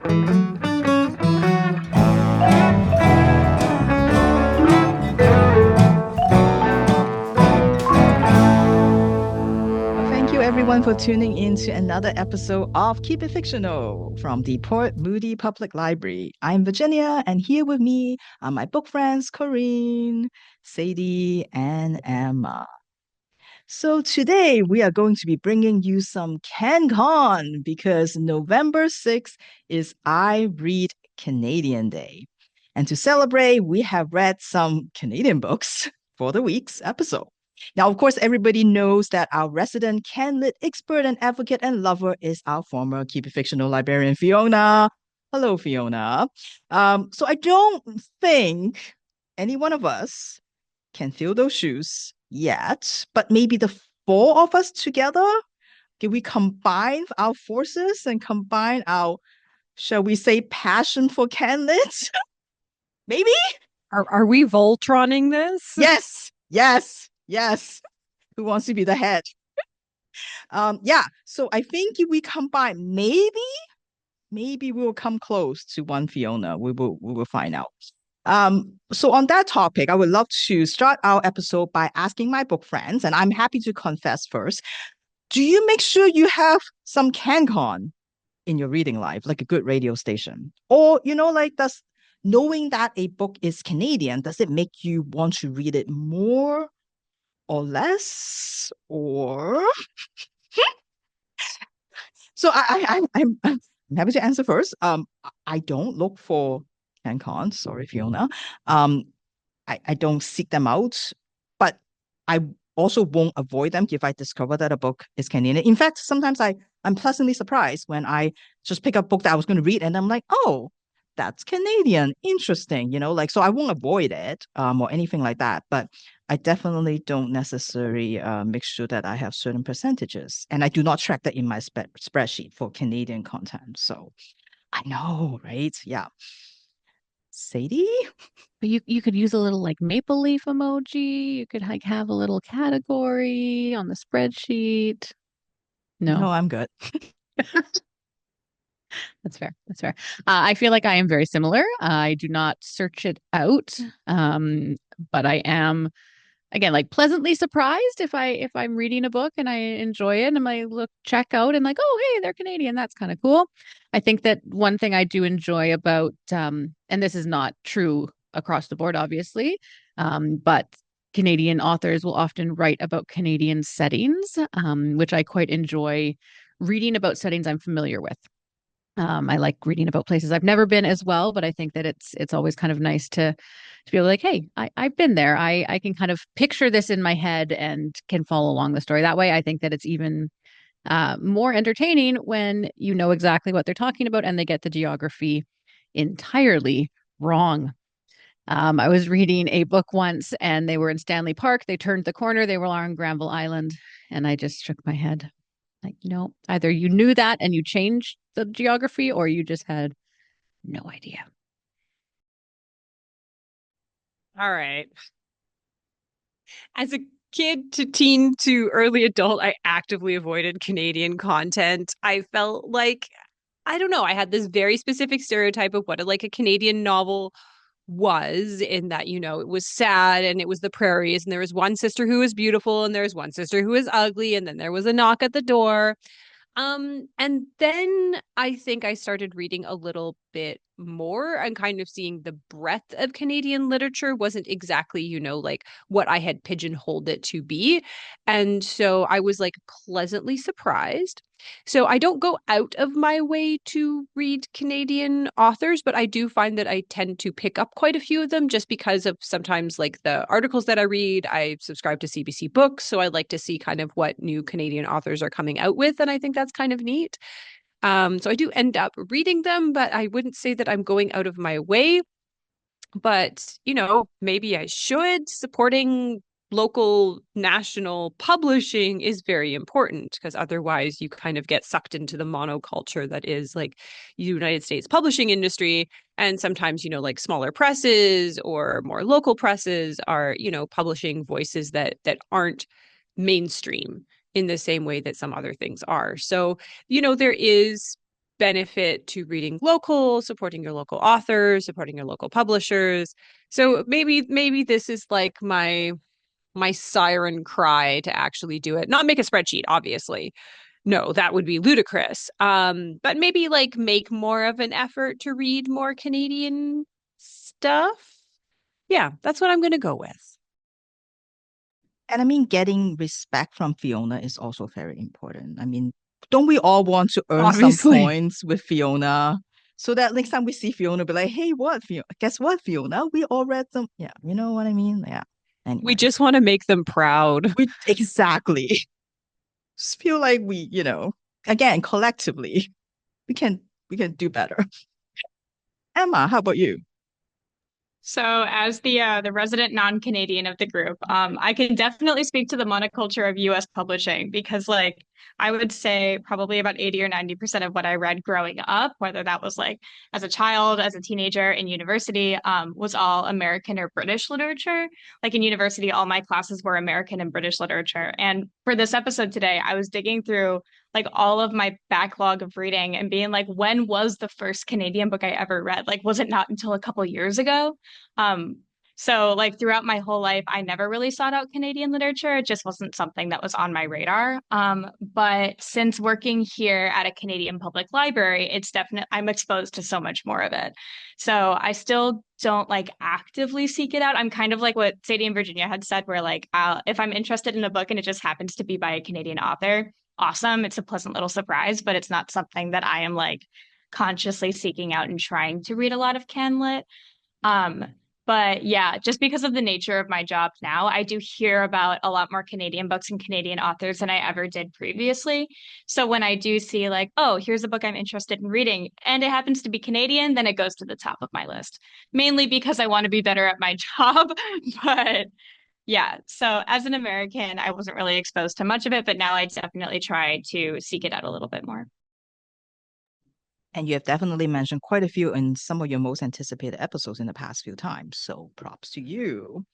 Thank you, everyone, for tuning in to another episode of Keep It Fictional from the Port Moody Public Library. I'm Virginia, and here with me are my book friends, Corene, Sadie, and Emma. So today we are going to be bringing you some CanCon because November 6th is I Read Canadian Day. And to celebrate, we have read some Canadian books for the week's episode. Now, of course, everybody knows that our resident CanLit expert and advocate and lover is our former Keep It Fictional librarian, Fiona. Hello, Fiona. So I don't think any one of us can fill those shoes yet, but maybe the four of us together, can we combine our forces and combine our, shall we say, passion for CanLit? Maybe? Are we Voltroning this? Yes, yes, yes. Who wants to be the head? Yeah, so I think if we combine, maybe we will come close to one Fiona. We will find out. So on that topic, I would love to start our episode by asking my book friends, and I'm happy to confess first. Do you make sure you have some CanCon in your reading life, like a good radio station? Or, like does knowing that a book is Canadian, does it make you want to read it more or less? Or so I'm happy to answer first. I don't look for CanCon. Sorry, Fiona. I don't seek them out, but I also won't avoid them if I discover that a book is Canadian. In fact, sometimes I'm pleasantly surprised when I just pick up a book that I was going to read and I'm like, oh, that's Canadian. Interesting, like so I won't avoid it or anything like that. But I definitely don't necessarily make sure that I have certain percentages. And I do not track that in my spreadsheet for Canadian content. So I know, right? Yeah. Sadie? But you could use a little like maple leaf emoji. You could like have a little category on the spreadsheet. No, No, I'm good. that's fair. That's fair. I feel like I am very similar. I do not search it out, but I am again like pleasantly surprised if I'm reading a book and I enjoy it and I look check out and like, oh hey, they're Canadian. That's kind of cool. I think that one thing I do enjoy about and this is not true across the board, obviously, but Canadian authors will often write about Canadian settings, which I quite enjoy reading about settings I'm familiar with. I like reading about places I've never been as well, but I think that it's always kind of nice to be like, hey, I've been there. I can kind of picture this in my head and can follow along the story. That way, I think that it's even more entertaining when you know exactly what they're talking about and they get the geography entirely wrong. I was reading a book once and they were in Stanley Park. They turned the corner, they were on Granville Island, and I just shook my head. Like, either you knew that and you changed the geography or you just had no idea. All right. As a kid to teen to early adult, I actively avoided Canadian content. I felt like, I don't know, I had this very specific stereotype of what a Canadian novel was, in that, it was sad and it was the prairies and there was one sister who was beautiful and there was one sister who was ugly and then there was a knock at the door. And then I think I started reading a little bit more and kind of seeing the breadth of Canadian literature wasn't exactly, like what I had pigeonholed it to be. And so I was like pleasantly surprised. So I don't go out of my way to read Canadian authors, but I do find that I tend to pick up quite a few of them just because of sometimes like the articles that I read. I subscribe to CBC Books, so I like to see kind of what new Canadian authors are coming out with, and I think that's kind of neat. So I do end up reading them, but I wouldn't say that I'm going out of my way. But, maybe I should. Supporting local national publishing is very important because otherwise you kind of get sucked into the monoculture that is like United States publishing industry. And sometimes, like smaller presses or more local presses are, publishing voices that aren't mainstream in the same way that some other things are. So, there is benefit to reading local, supporting your local authors, supporting your local publishers. So maybe this is like my siren cry to actually do it. Not make a spreadsheet, obviously. No, that would be ludicrous. But maybe like make more of an effort to read more Canadian stuff. Yeah, that's what I'm going to go with. And I mean, getting respect from Fiona is also very important. I mean, don't we all want to earn some Obviously. points with Fiona so that next time we see Fiona, be like, hey, what, Fiona? Guess what, Fiona? We all read them. Yeah, you know what I mean? Yeah. We Anyway, just want to make them proud. we exactly just feel like we, again, collectively, we can we can do better. Emma, how about you? So, as the resident non-Canadian of the group, I can definitely speak to the monoculture of U.S. publishing because, like, I would say probably about 80 or 90% of what I read growing up, whether that was like as a child, as a teenager, in university, was all American or British literature. Like in university, all my classes were American and British literature. And for this episode today, I was digging through like all of my backlog of reading and being like, when was the first Canadian book I ever read? Like, was it not until a couple years ago? Um, so like throughout my whole life, I never really sought out Canadian literature. It just wasn't something that was on my radar. But since working here at a Canadian public library, it's definitely I'm exposed to so much more of it. So I still don't like actively seek it out. I'm kind of like what Sadie and Virginia had said, where like if I'm interested in a book and it just happens to be by a Canadian author, awesome. It's a pleasant little surprise, but it's not something that I am like consciously seeking out and trying to read a lot of Can Lit. Um, but yeah, just because of the nature of my job now, I do hear about a lot more Canadian books and Canadian authors than I ever did previously. So when I do see like, oh, here's a book I'm interested in reading, and it happens to be Canadian, then it goes to the top of my list, mainly because I want to be better at my job. But yeah, so as an American, I wasn't really exposed to much of it, but now I definitely try to seek it out a little bit more. And you have definitely mentioned quite a few in some of your most anticipated episodes in the past few times. So props to you.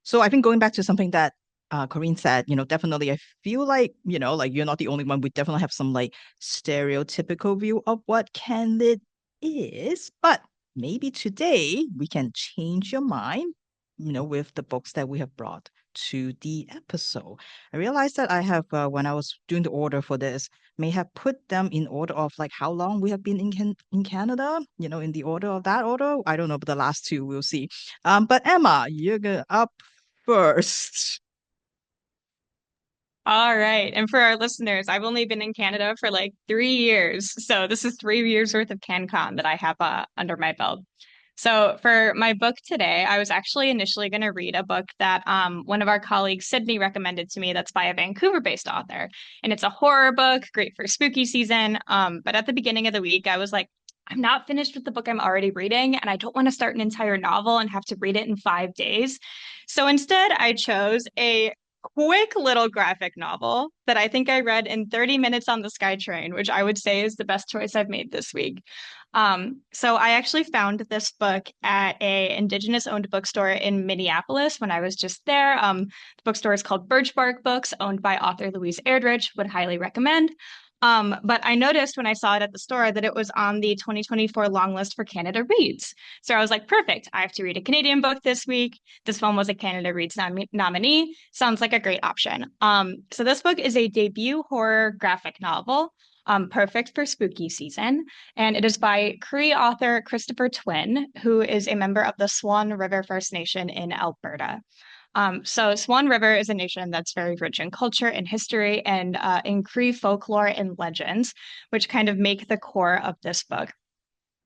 So I think going back to something that Corene said, definitely I feel like, like you're not the only one. We definitely have some like stereotypical view of what candid is, but maybe today we can change your mind, with the books that we have brought to the episode. I realized that I have, when I was doing the order for this, may have put them in order of like how long we have been in Canada, in the order of that order. I don't know, but the last two we'll see. But Emma, you're up first. All right. And for our listeners, I've only been in Canada for like 3 years. So this is 3 years worth of CanCon that I have under my belt. So for my book today, I was actually initially going to read a book that one of our colleagues, Sydney, recommended to me that's by a Vancouver-based author. And it's a horror book, great for spooky season. But at the beginning of the week, I was like, I'm not finished with the book I'm already reading, and I don't want to start an entire novel and have to read it in 5 days. So instead, I chose a quick little graphic novel that I think I read in 30 minutes on the SkyTrain, which I would say is the best choice I've made this week. So I actually found this book at a Indigenous owned bookstore in Minneapolis when I was just there. The bookstore is called Birch Bark Books, owned by author Louise Airdrich, would highly recommend. But I noticed when I saw it at the store that it was on the 2024 long list for Canada Reads. So I was like, perfect. I have to read a Canadian book this week. This one was a Canada Reads nominee. Sounds like a great option. So this book is a debut horror graphic novel, perfect for spooky season. And it is by Cree author Christopher Twin, who is a member of the Swan River First Nation in Alberta. So Swan River is a nation that's very rich in culture and history and in Cree folklore and legends, which kind of make the core of this book.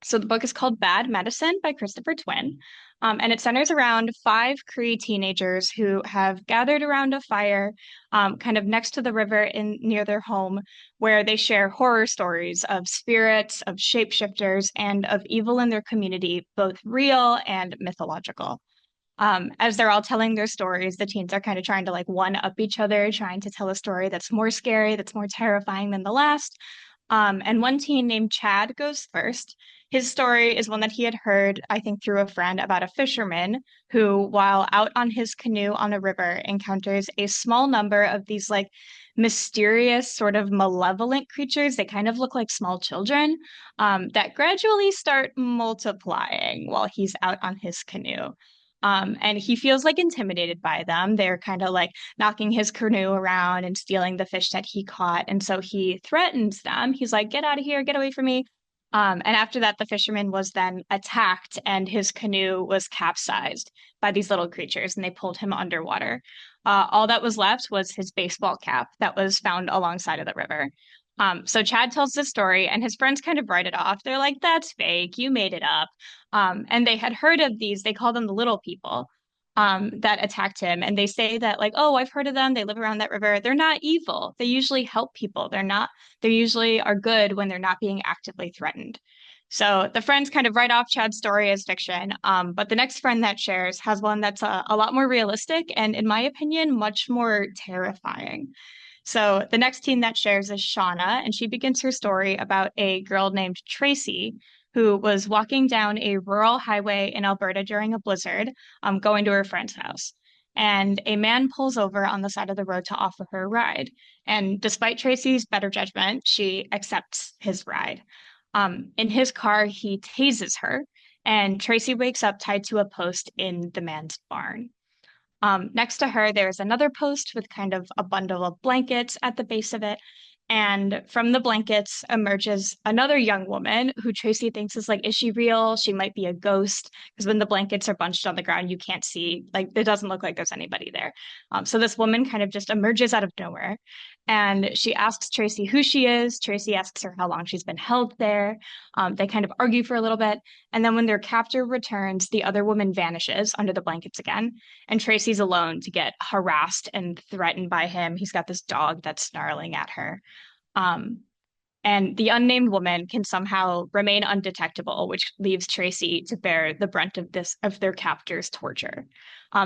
So the book is called Bad Medicine by Christopher Twin. And it centers around five Cree teenagers who have gathered around a fire kind of next to the river in near their home, where they share horror stories of spirits, of shapeshifters, and of evil in their community, both real and mythological. As they're all telling their stories, the teens are kind of trying to like one up each other, trying to tell a story that's more scary, that's more terrifying than the last. And one teen named Chad goes first. His story is one that he had heard, I think, through a friend about a fisherman who, while out on his canoe on a river, encounters a small number of these like mysterious, sort of malevolent creatures. They kind of look like small children that gradually start multiplying while he's out on his canoe. And he feels like intimidated by them. They're kind of like knocking his canoe around and stealing the fish that he caught. And so he threatens them. He's like, get out of here, get away from me. And after that, the fisherman was then attacked and his canoe was capsized by these little creatures and they pulled him underwater. All that was left was his baseball cap that was found alongside of the river. So Chad tells this story and his friends kind of write it off. They're like, that's fake. You made it up. And they had heard of these, they call them the little people that attacked him. And they say that, like, oh, I've heard of them. They live around that river. They're not evil. They usually help people. They usually are good when they're not being actively threatened. So the friends kind of write off Chad's story as fiction. But the next friend that shares has one that's a lot more realistic and, in my opinion, much more terrifying. So the next teen that shares is Shauna, and she begins her story about a girl named Tracy who was walking down a rural highway in Alberta during a blizzard, going to her friend's house. And a man pulls over on the side of the road to offer her a ride. And despite Tracy's better judgment, she accepts his ride. In his car, he tases her, and Tracy wakes up tied to a post in the man's barn. Next to her, there's another post with kind of a bundle of blankets at the base of it. And from the blankets emerges another young woman who Tracy thinks is like, is she real? She might be a ghost. Because when the blankets are bunched on the ground, you can't see, like, it doesn't look like there's anybody there. So this woman kind of just emerges out of nowhere. And she asks Tracy who she is. Tracy asks her how long she's been held there. They kind of argue for a little bit. And then when their captor returns, the other woman vanishes under the blankets again. And Tracy's alone to get harassed and threatened by him. He's got this dog that's snarling at her. Um, and the unnamed woman can somehow remain undetectable, which leaves Tracy to bear the brunt of their captor's torture.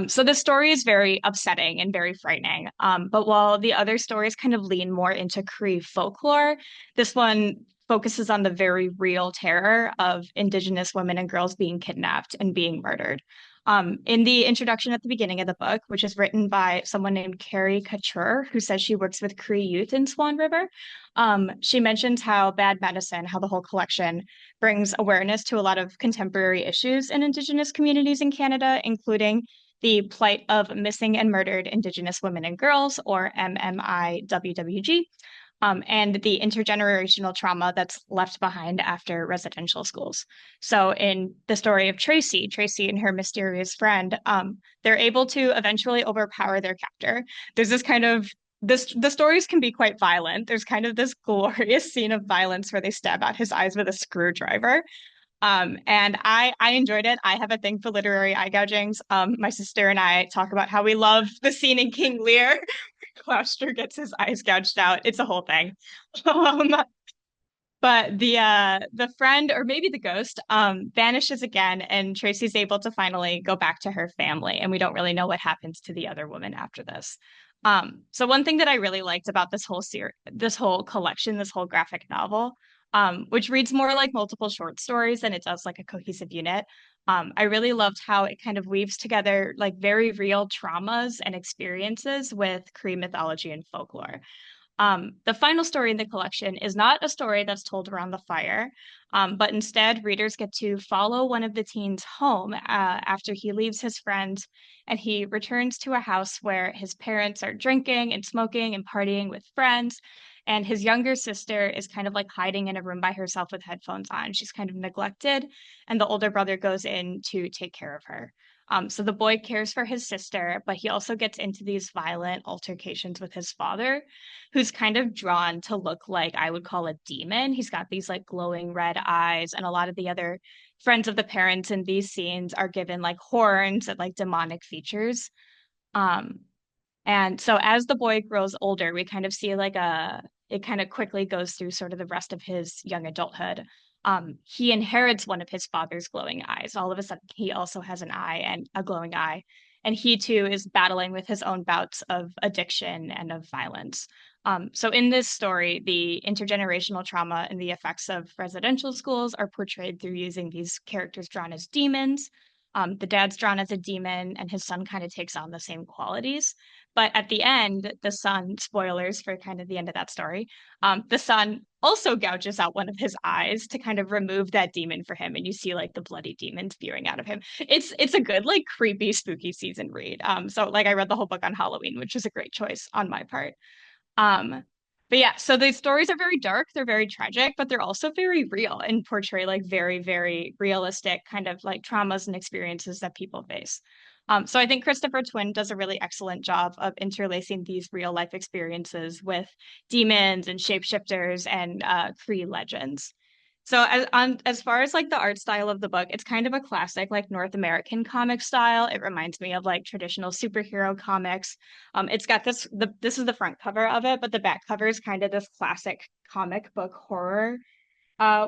So this story is very upsetting and very frightening. But while the other stories kind of lean more into Cree folklore, this one focuses on the very real terror of Indigenous women and girls being kidnapped and being murdered. In the introduction at the beginning of the book, which is written by someone named Carrie Couture, who says she works with Cree youth in Swan River, she mentions how Bad Medicine, how the whole collection brings awareness to a lot of contemporary issues in Indigenous communities in Canada, including the plight of missing and murdered Indigenous women and girls, or MMIWWG, and the intergenerational trauma that's left behind after residential schools. So in the story of Tracy and her mysterious friend, they're able to eventually overpower their captor. There's this kind of the stories can be quite violent. There's kind of this glorious scene of violence where they stab out his eyes with a screwdriver. And I enjoyed it. I have a thing for literary eye gougings. My sister and I talk about how we love the scene in King Lear. Gloucester gets his eyes gouged out. It's a whole thing. But the friend, or maybe the ghost, vanishes again, and Tracy's able to finally go back to her family, and we don't really know what happens to the other woman after this. So one thing that I really liked about this whole collection, this whole graphic novel, which reads more like multiple short stories than it does like a cohesive unit. I really loved how it kind of weaves together like very real traumas and experiences with Cree mythology and folklore. The final story in the collection is not a story that's told around the fire, but instead readers get to follow one of the teens home after he leaves his friends and he returns to a house where his parents are drinking and smoking and partying with friends. And his younger sister is kind of like hiding in a room by herself with headphones on. She's kind of neglected, and the older brother goes in to take care of her. So the boy cares for his sister, but he also gets into these violent altercations with his father, who's kind of drawn to look like I would call a demon. He's got these like glowing red eyes, and a lot of the other friends of the parents in these scenes are given like horns and like demonic features. Um, and so as the boy grows older, we kind of see it kind of quickly goes through sort of the rest of his young adulthood. He inherits one of his father's glowing eyes. All of a sudden, he also has an eye and a glowing eye. And he too is battling with his own bouts of addiction and of violence. So in this story, the intergenerational trauma and the effects of residential schools are portrayed through using these characters drawn as demons. The dad's drawn as a demon, and his son kind of takes on the same qualities. But at the end, the son, spoilers for kind of the end of that story, the son also gouges out one of his eyes to kind of remove that demon for him. And you see like the bloody demon spewing out of him. It's a good, like creepy, spooky season read. So like I read the whole book on Halloween, which was a great choice on my part. Um, but yeah, so the stories are very dark, they're very tragic, but they're also very real and portray like very, very realistic kind of like traumas and experiences that people face. So I think Christopher Twin does a really excellent job of interlacing these real life experiences with demons and shapeshifters and Cree legends. So as far as like the art style of the book, it's kind of a classic like North American comic style. It reminds me of like traditional superhero comics. It's got this is the front cover of it, but the back cover is kind of this classic comic book horror,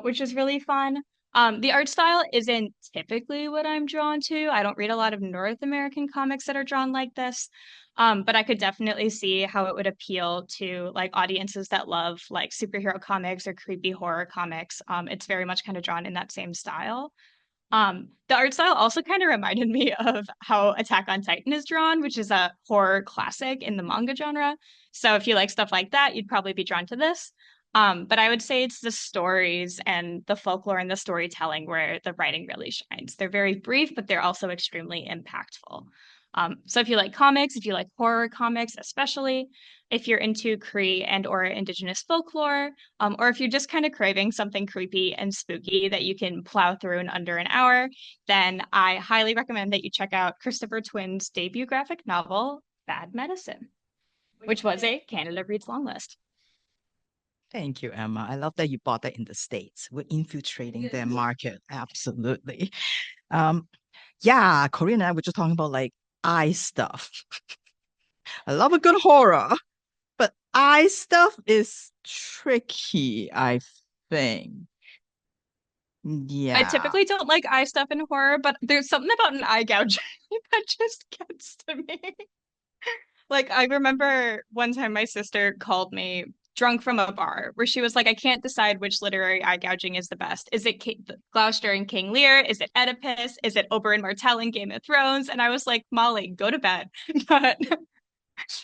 which is really fun. The art style isn't typically what I'm drawn to. I don't read a lot of North American comics that are drawn like this. But I could definitely see how it would appeal to like audiences that love like superhero comics or creepy horror comics. It's very much kind of drawn in that same style. The art style also kind of reminded me of how Attack on Titan is drawn, which is a horror classic in the manga genre. So if you like stuff like that, you'd probably be drawn to this. But I would say it's the stories and the folklore and the storytelling where the writing really shines. They're very brief, but they're also extremely impactful. So if you like comics, if you like horror comics, especially if you're into Cree and or Indigenous folklore, or if you're just kind of craving something creepy and spooky that you can plow through in under an hour, then I highly recommend that you check out Christopher Twin's debut graphic novel, Bad Medicine, which was a Canada Reads long list. Thank you, Emma. I love that you bought that in the States. We're infiltrating their market. Absolutely. Yeah, Corene and I were just talking about like eye stuff. I love a good horror, but eye stuff is tricky, I think. I Yeah. typically don't like eye stuff in horror, but there's something about an eye gouge that just gets to me. Like, I remember one time my sister called me drunk from a bar where she was like, I can't decide which literary eye gouging is the best. Is it Gloucester and King Lear? Is it Oedipus? Is it Oberyn Martell in Game of Thrones? And I was like, Molly, go to bed. But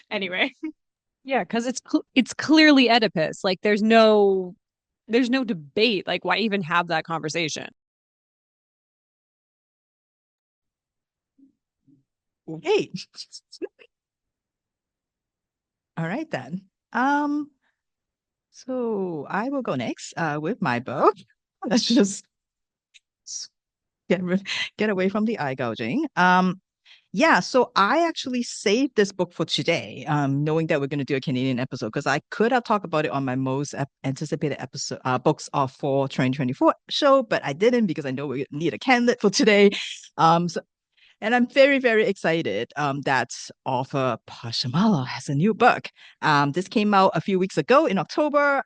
anyway. Yeah, because it's clearly Oedipus. Like there's no debate. Like why even have that conversation? Okay. All right then. Um, so I will go next with my book. Let's just get get away from the eye gouging. Yeah, so I actually saved this book for today, knowing that we're going to do a Canadian episode, because I could have talked about it on my most anticipated episode, books of for 2024 show, but I didn't because I know we need a candidate for today. So and I'm very, very excited that author Pasha Malla has a new book. This came out a few weeks ago in October,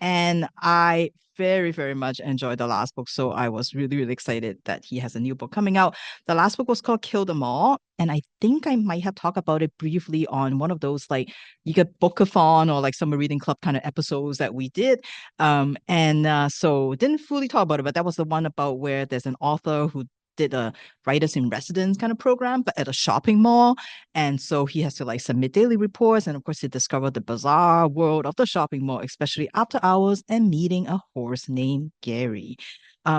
and I very, very much enjoyed the last book. So I was really, really excited that he has a new book coming out. The last book was called Kill Them All. And I think I might have talked about it briefly on one of those like you get bookathon or like summer reading club kind of episodes that we did. So didn't fully talk about it, but that was the one about where there's an author who did a writers in residence kind of program, but at a shopping mall. And so he has to like submit daily reports. And of course, he discovered the bizarre world of the shopping mall, especially after hours and meeting a horse named Gary.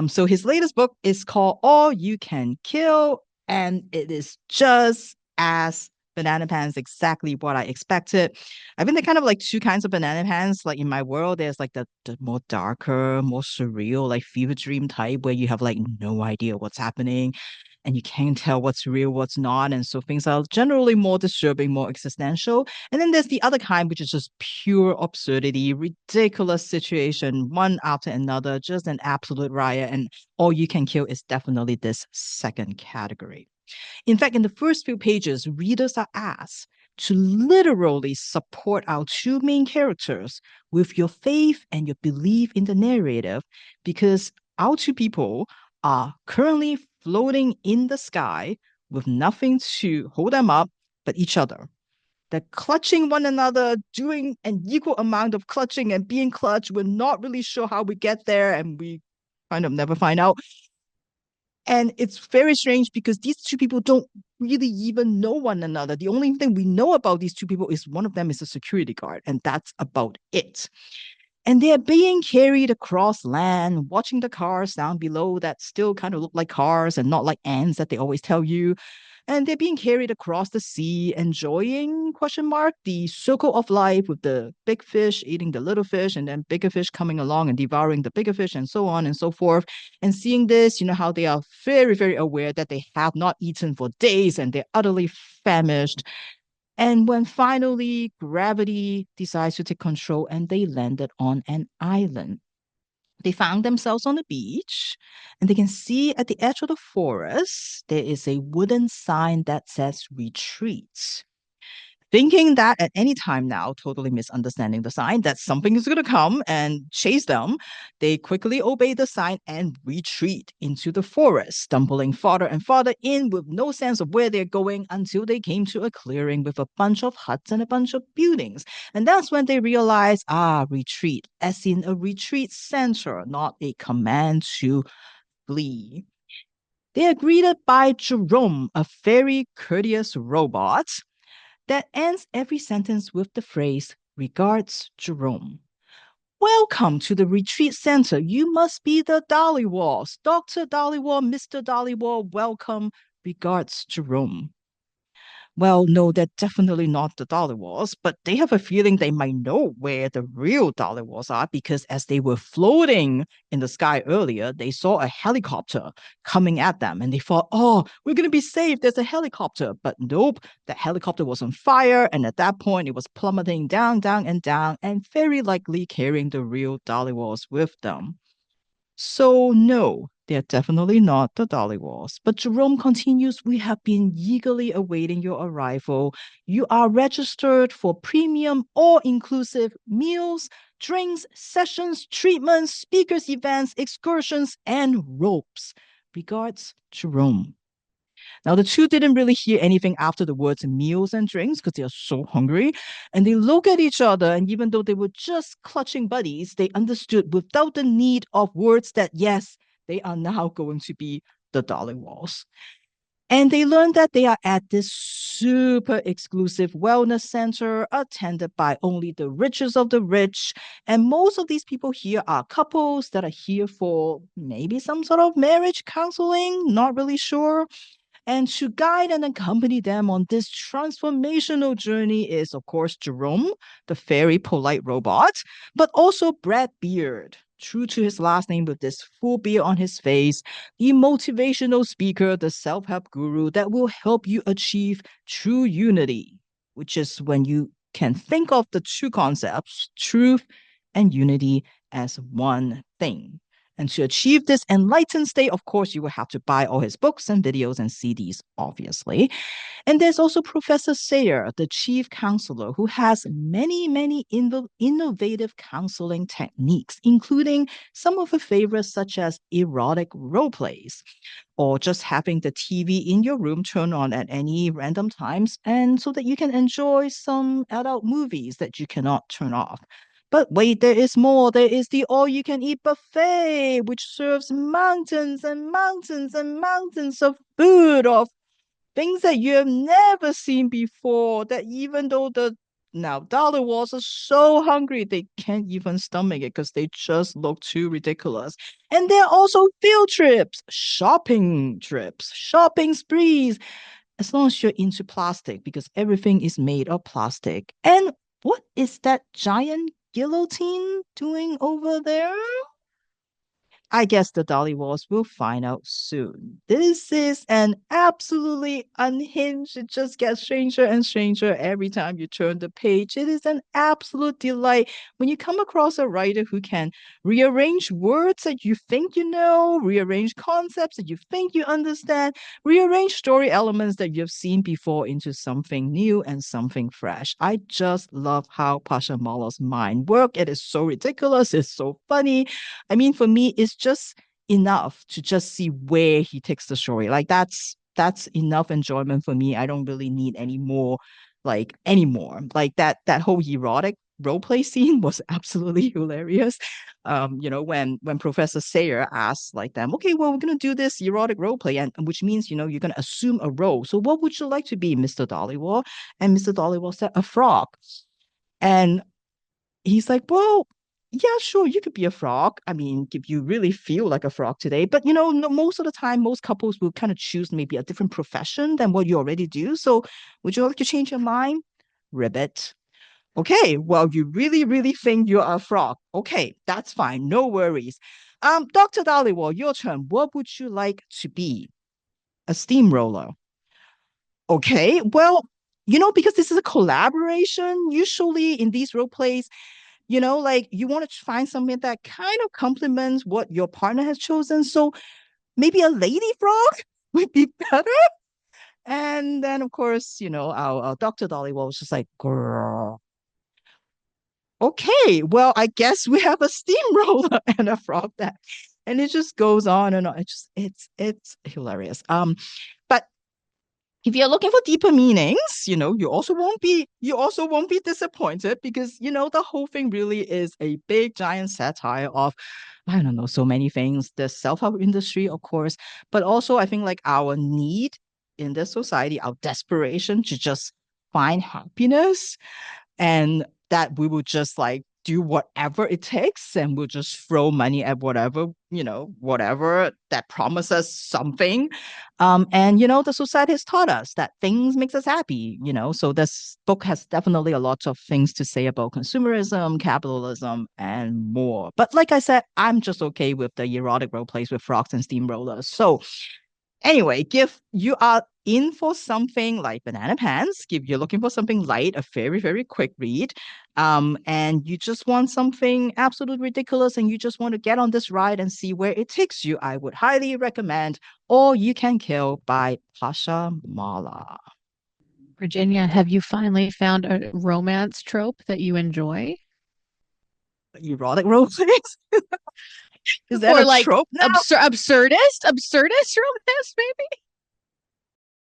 So his latest book is called All You Can Kill, and it is just as banana pants, exactly what I expected. I think there kind of like two kinds of banana pants. Like in my world, there's like the more darker, more surreal, like fever dream type where you have like no idea what's happening and you can't tell what's real, what's not. And so things are generally more disturbing, more existential. And then there's the other kind, which is just pure absurdity, ridiculous situation, one after another, just an absolute riot. And All You Can Kill is definitely this second category. In fact, in the first few pages, readers are asked to literally support our two main characters with your faith and your belief in the narrative, because our two people are currently floating in the sky with nothing to hold them up but each other. They're clutching one another, doing an equal amount of clutching and being clutched. We're not really sure how we get there, and we kind of never find out. And it's very strange because these two people don't really even know one another. The only thing we know about these two people is one of them is a security guard, and that's about it. And they're being carried across land, watching the cars down below that still kind of look like cars and not like ants that they always tell you. And they're being carried across the sea, enjoying, question mark, the circle of life with the big fish eating the little fish and then bigger fish coming along and devouring the bigger fish and so on and so forth. And seeing this, you know, how they are very, very aware that they have not eaten for days and they're utterly famished. And when finally gravity decides to take control and they landed on an island, they found themselves on the beach and they can see at the edge of the forest there is a wooden sign that says retreat. Thinking that at any time now, totally misunderstanding the sign, that something is going to come and chase them, they quickly obey the sign and retreat into the forest, stumbling farther and farther in with no sense of where they're going until they came to a clearing with a bunch of huts and a bunch of buildings. And that's when they realize, retreat, as in a retreat center, not a command to flee. They are greeted by Jerome, a very courteous robot that ends every sentence with the phrase, regards Jerome. Welcome to the retreat center. You must be the Dollywalls. Dr. Dollywall, Mr. Dollywall, welcome. Regards Jerome. Well, no, they're definitely not the Dollywalls, but they have a feeling they might know where the real Dollywalls are because as they were floating in the sky earlier, they saw a helicopter coming at them and they thought, oh, we're going to be safe. There's a helicopter. But nope, the helicopter was on fire. And at that point, it was plummeting down, down, and down, and very likely carrying the real Dollywalls with them. So, no, they're definitely not the Dollywalls. But Jerome continues, we have been eagerly awaiting your arrival. You are registered for premium, all-inclusive meals, drinks, sessions, treatments, speakers, events, excursions, and ropes. Regards, Jerome. Now, the two didn't really hear anything after the words meals and drinks because they are so hungry. And they look at each other, and even though they were just clutching buddies, they understood without the need of words that, yes, they are now going to be the Dollywalls. And they learned that they are at this super exclusive wellness center attended by only the richest of the rich. And most of these people here are couples that are here for maybe some sort of marriage counseling, not really sure. And to guide and accompany them on this transformational journey is, of course, Jerome, the very polite robot, but also Brad Beard, true to his last name with this full beard on his face, the motivational speaker, the self-help guru that will help you achieve true unity, which is when you can think of the two concepts, truth and unity, as one thing. And to achieve this enlightened state, of course, you will have to buy all his books and videos and CDs, obviously. And there's also Professor Sayer, the chief counselor, who has many, many innovative counseling techniques, including some of her favorites, such as erotic role plays, or just having the TV in your room turn on at any random times, and so that you can enjoy some adult movies that you cannot turn off. But wait, there is more. There is the all-you-can-eat buffet, which serves mountains and mountains and mountains of food, of things that you have never seen before, that even though the now Dollywalls are so hungry, they can't even stomach it because they just look too ridiculous. And there are also field trips, shopping sprees, as long as you're into plastic, because everything is made of plastic. And what is that giant guillotine doing over there? I guess the Dollywalls will find out soon. This is an absolutely unhinged. It just gets stranger and stranger every time you turn the page. It is an absolute delight when you come across a writer who can rearrange words that you think you know, rearrange concepts that you think you understand, rearrange story elements that you've seen before into something new and something fresh. I just love how Pasha Malla's mind works. It is so ridiculous. It's so funny. I mean, for me, it's just enough to just see where he takes the story. Like that's enough enjoyment for me. I don't really need any more, like anymore. Like that whole erotic role play scene was absolutely hilarious. When Professor Sayer asked like them, okay, well, we're gonna do this erotic role play, and which means you're gonna assume a role. So what would you like to be, Mr. Dollywall? And Mr. Dollywall said a frog, and he's like, well, yeah, sure, you could be a frog. I mean, if you really feel like a frog today, but no, most of the time, most couples will kind of choose maybe a different profession than what you already do. So, would you like to change your mind? Ribbit. Okay, well, you really, really think you're a frog. Okay, that's fine. No worries. Dr. Dollywall, your turn. What would you like to be? A steamroller. Okay, well, because this is a collaboration, usually in these role plays, like you want to find something that kind of complements what your partner has chosen. So maybe a lady frog would be better. And then, of course, our Dr. Dollywall was just like, girl. Okay, well, I guess we have a steamroller and a frog that, and it just goes on and on. It's hilarious. But if you're looking for deeper meanings, you also won't be disappointed because the whole thing really is a big giant satire of, I don't know, so many things. The self-help industry, of course, but also I think like our need in this society, our desperation to just find happiness, and that we will just like do whatever it takes, and we'll just throw money at whatever that promises something. And the society has taught us that things makes us happy. So this book has definitely a lot of things to say about consumerism, capitalism, and more. But like I said, I'm just okay with the erotic role plays with frogs and steamrollers. So anyway, if you are in for something like Banana Pants, if you're looking for something light, a very, very quick read, and you just want something absolutely ridiculous and you just want to get on this ride and see where it takes you, I would highly recommend All You Can Kill by Pasha Malla. Virginia, have you finally found a romance trope that you enjoy? Erotic role plays? Is that Or a like trope now? absurdist romance, maybe?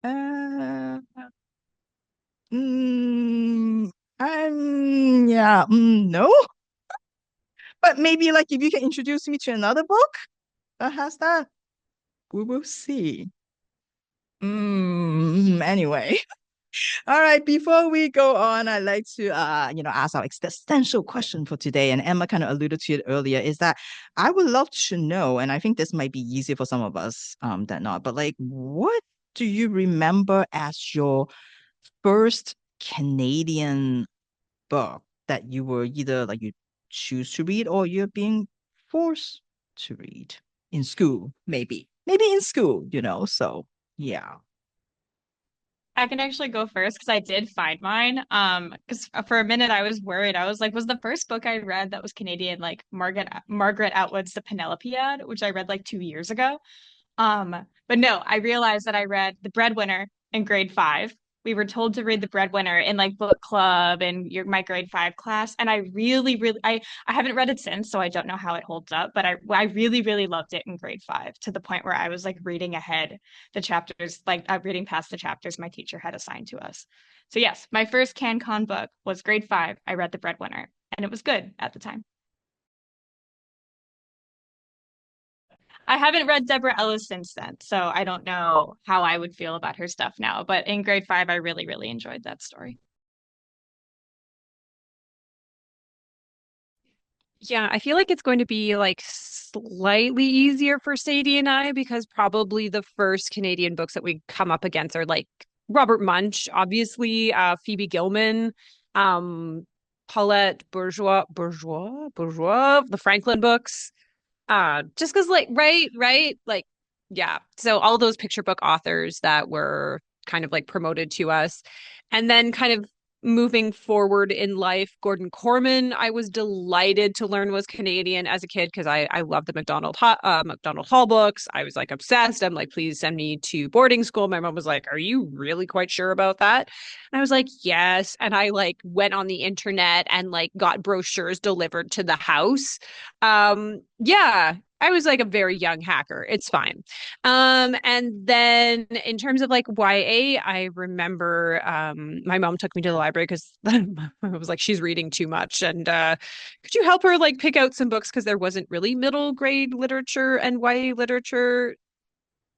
Uh, mm, yeah, no. But maybe like if you can introduce me to another book that has that, we will see. Anyway. All right, before we go on, I'd like to ask our existential question for today. And Emma kind of alluded to it earlier, is that I would love to know, and I think this might be easier for some of us than not, but like what do you remember as your first Canadian book that you were either like you choose to read or you're being forced to read in school, maybe in school, so yeah. I can actually go first because I did find mine. Because for a minute I was worried. I was like, was the first book I read that was Canadian like Margaret Atwood's The Penelopiad, which I read like 2 years ago. But no, I realized that I read The Breadwinner in grade five. We were told to read The Breadwinner in like book club and my grade five class. And I really, really, I haven't read it since, so I don't know how it holds up, but I really, really loved it in grade five to the point where I was like reading ahead the chapters, like reading past the chapters my teacher had assigned to us. So yes, my first CanCon book was grade five. I read The Breadwinner and it was good at the time. I haven't read Deborah Ellis since then, so I don't know how I would feel about her stuff now. But in grade five, I really, really enjoyed that story. Yeah, I feel like it's going to be like slightly easier for Sadie and I because probably the first Canadian books that we come up against are like Robert Munch, obviously, Phoebe Gilman, um, Paulette Bourgeois, the Franklin books. Just because like right, like yeah. So all those picture book authors that were kind of like promoted to us. And then kind of moving forward in life, Gordon Corman, I was delighted to learn was Canadian as a kid because I loved the MacDonald Hall books. I was like obsessed. I'm like, please send me to boarding school. My mom was like, are you really quite sure about that? And I was like, yes. And I like went on the internet and like got brochures delivered to the house. Yeah. I was like a very young hacker. It's fine. And then in terms of like YA, I remember my mom took me to the library because I was like, she's reading too much. And could you help her like pick out some books? Because there wasn't really middle grade literature and YA literature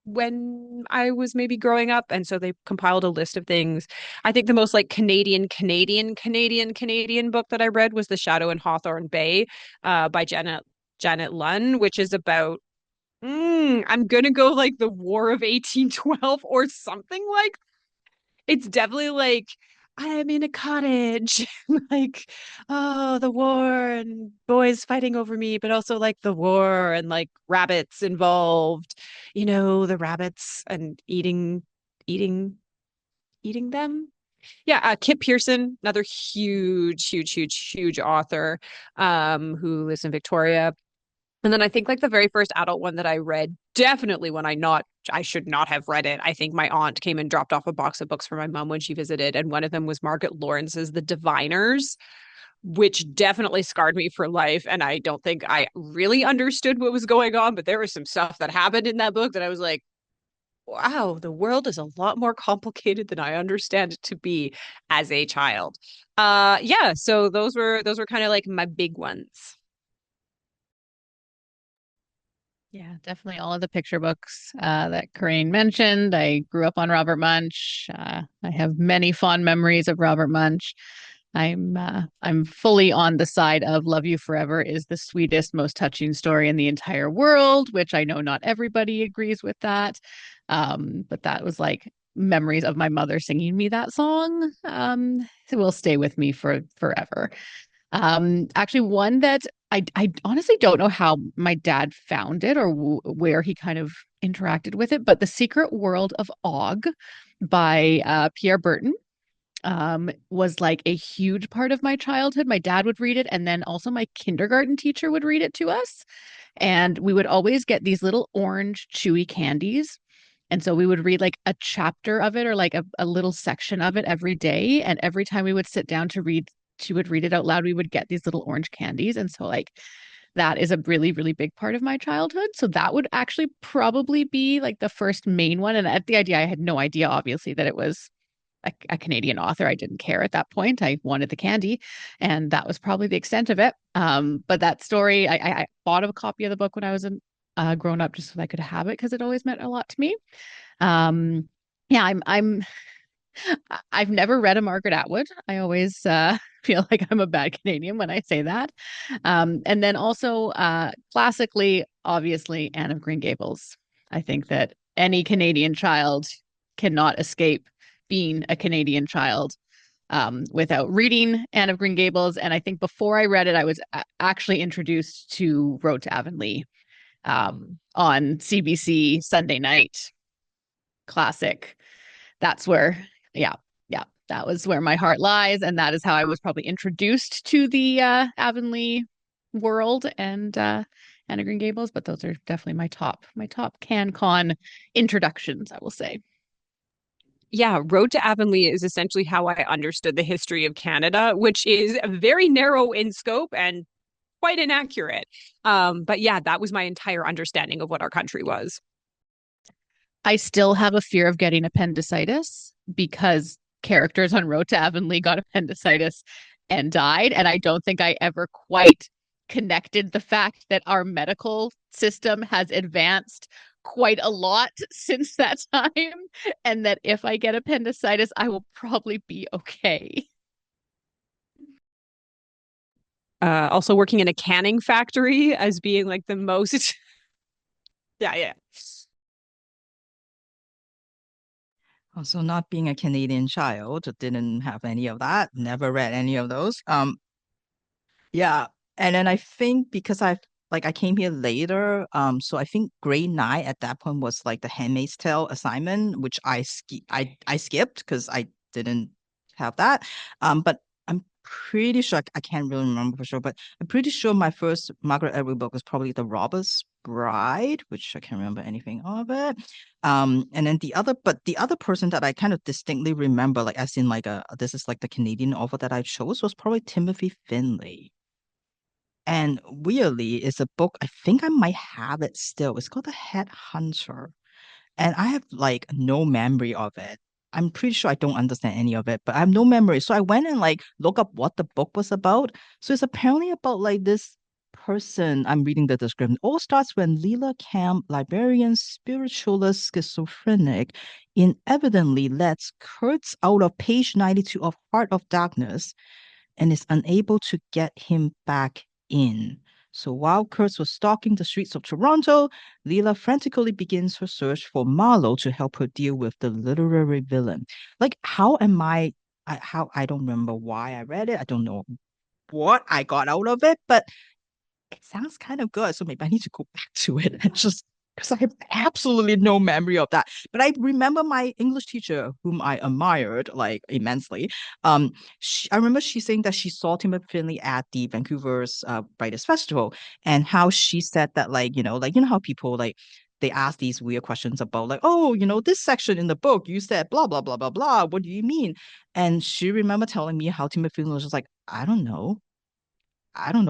when I was maybe growing up. And so they compiled a list of things. I think the most like Canadian book that I read was The Shadow in Hawthorne Bay by Janet Lunn, which is about I'm gonna go like the War of 1812 or something like it's definitely like I'm in a cottage, like, oh, the war and boys fighting over me, but also like the war and like rabbits involved, the rabbits and eating, eating them. Yeah, Kit Pearson, another huge author, who lives in Victoria. And then I think like the very first adult one that I read, definitely when I should not have read it. I think my aunt came and dropped off a box of books for my mom when she visited, and one of them was Margaret Lawrence's The Diviners, which definitely scarred me for life. And I don't think I really understood what was going on, but there was some stuff that happened in that book that I was like, wow, the world is a lot more complicated than I understand it to be as a child. Yeah, so those were kind of like my big ones. Yeah, definitely all of the picture books that Corene mentioned. I grew up on Robert Munsch. I have many fond memories of Robert Munsch. I'm fully on the side of Love You Forever is the sweetest, most touching story in the entire world, which I know not everybody agrees with that. But that was like memories of my mother singing me that song. It will stay with me for forever. Actually, one that I honestly don't know how my dad found it or where he kind of interacted with it, but The Secret World of Og by Pierre Burton was like a huge part of my childhood. My dad would read it, and then also my kindergarten teacher would read it to us. And we would always get these little orange chewy candies. And so we would read like a chapter of it or like a little section of it every day. And every time we would sit down to read, she would read it out loud. We would get these little orange candies. And so, like, that is a really, really big part of my childhood. So that would actually probably be like the first main one. And at the idea, I had no idea, obviously, that it was a Canadian author. I didn't care at that point. I wanted the candy, and that was probably the extent of it. But that story, I bought a copy of the book when I was grown up, just so I could have it because it always meant a lot to me. Yeah, I've never read a Margaret Atwood. I always feel like I'm a bad Canadian when I say that. And then also, classically, obviously, Anne of Green Gables. I think that any Canadian child cannot escape being a Canadian child without reading Anne of Green Gables. And I think before I read it, I was actually introduced to Road to Avonlea on CBC Sunday night. Classic. That's where, yeah, that was where my heart lies. And that is how I was probably introduced to the Avonlea world and Anne of Green Gables. But those are definitely my top CanCon introductions, I will say. Yeah, Road to Avonlea is essentially how I understood the history of Canada, which is very narrow in scope and quite inaccurate. But yeah, that was my entire understanding of what our country was. I still have a fear of getting appendicitis because characters on Road to Avonlea got appendicitis and died. And I don't think I ever quite connected the fact that our medical system has advanced quite a lot since that time. And that if I get appendicitis, I will probably be okay. Also working in a canning factory as being like the most. Yeah. Also, not being a Canadian child, didn't have any of that. Never read any of those. Yeah, and then I think because I came here later, so I think grade 9 at that point was like the Handmaid's Tale assignment, which I skipped because I didn't have that. But I'm pretty sure I can't really remember for sure, but I'm pretty sure my first Margaret Atwood book was probably The Robber's Bride, which I can't remember anything of it. And then the other person that I kind of distinctly remember, like as in like this is like the Canadian author that I chose was probably Timothy Finlay. And weirdly, it's a book, I think I might have it still. It's called The Headhunter. And I have like no memory of it. I'm pretty sure I don't understand any of it, but I have no memory. So I went and like look up what the book was about. So it's apparently about like this person. I'm reading the description. It all starts when Leela Camp, librarian, spiritualist, schizophrenic, inevitably lets Kurtz out of page 92 of Heart of Darkness and is unable to get him back in. So while Kurtz was stalking the streets of Toronto, Leela frantically begins her search for Marlowe to help her deal with the literary villain. Like, how am how I don't remember why I read it. I don't know what I got out of it, but it sounds kind of good. So maybe I need to go back to it and just because I have absolutely no memory of that. But I remember my English teacher, whom I admired like immensely. I remember she saying that she saw Timothy Finley at the Vancouver's Writers Festival, and how she said that like you know how people like they ask these weird questions about like, oh, this section in the book you said blah blah blah blah blah. What do you mean? And she remember telling me how Timothy Finley was just like, I don't know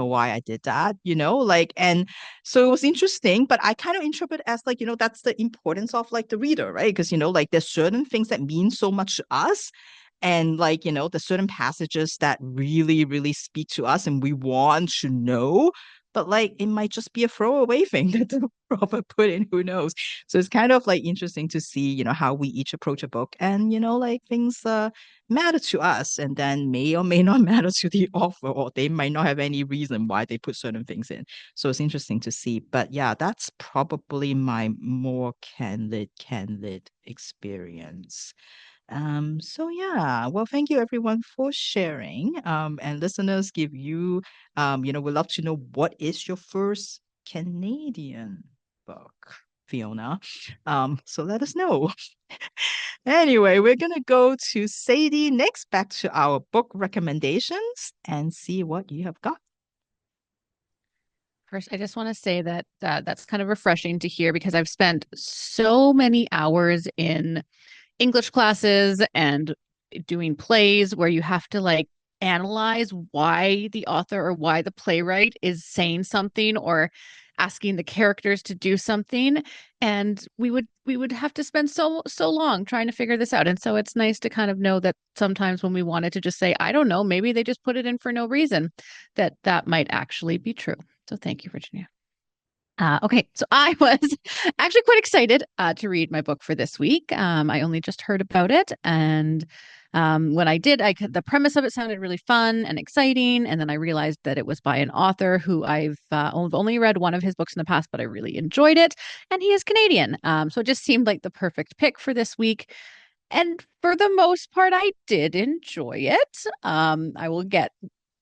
why I did that, like, and so it was interesting, but I kind of interpret as like, that's the importance of like the reader, right? Because, like there's certain things that mean so much to us. And like, there's certain passages that really, really speak to us and we want to know, but like it might just be a throwaway thing that the prophet put in, who knows? So it's kind of like interesting to see, how we each approach a book and, like things matter to us and then may or may not matter to the author, or they might not have any reason why they put certain things in. So it's interesting to see. But yeah, that's probably my more candid experience. So yeah, well, thank you everyone for sharing. And listeners, give you, we'd love to know what is your first Canadian book, Fiona. So let us know. Anyway, we're gonna go to Sadie next, back to our book recommendations and see what you have got. First, I just want to say that that's kind of refreshing to hear because I've spent so many hours in English classes and doing plays where you have to like analyze why the author or why the playwright is saying something or asking the characters to do something, and we would have to spend so long trying to figure this out. And so it's nice to kind of know that sometimes when we wanted to just say, I don't know, maybe they just put it in for no reason, that might actually be true. So thank you, Virginia. Okay, so I was actually quite excited to read my book for this week. I only just heard about it, and when I did, the premise of it sounded really fun and exciting, and then I realized that it was by an author who I've only read one of his books in the past, but I really enjoyed it, and he is Canadian. So it just seemed like the perfect pick for this week. And for the most part, I did enjoy it. I will get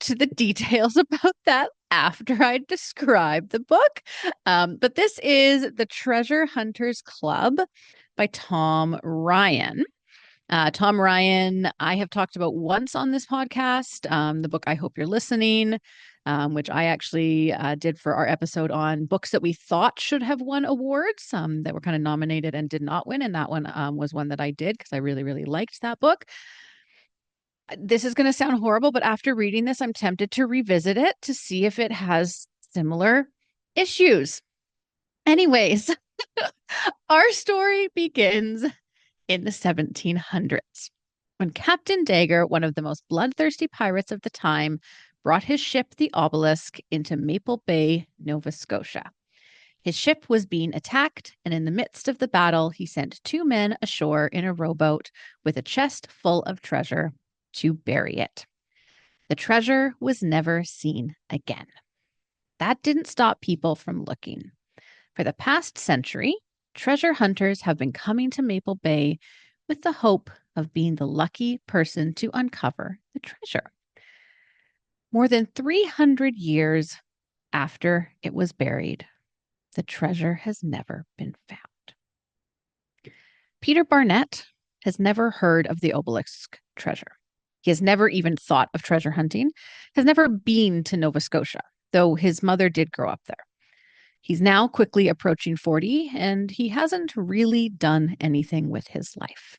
to the details about that after I describe the book. But this is The Treasure Hunters Club by Tom Ryan. Tom Ryan, I have talked about once on this podcast, the book I Hope You're Listening, which I actually did for our episode on books that we thought should have won awards, that were kind of nominated and did not win. And that one was one that I did because I really, really liked that book. This is going to sound horrible, but after reading this, I'm tempted to revisit it to see if it has similar issues. Anyways, our story begins in the 1700s when Captain Dagger, one of the most bloodthirsty pirates of the time, brought his ship, the Obelisk, into Maple Bay, Nova Scotia. His ship was being attacked, and in the midst of the battle, he sent 2 men ashore in a rowboat with a chest full of treasure to bury it. The treasure was never seen again. That didn't stop people from looking. For the past century, treasure hunters have been coming to Maple Bay with the hope of being the lucky person to uncover the treasure. More than 300 years after it was buried, the treasure has never been found. Peter Barnett has never heard of the obelisk treasure. He has never even thought of treasure hunting, has never been to Nova Scotia, though his mother did grow up there. He's now quickly approaching 40, and he hasn't really done anything with his life.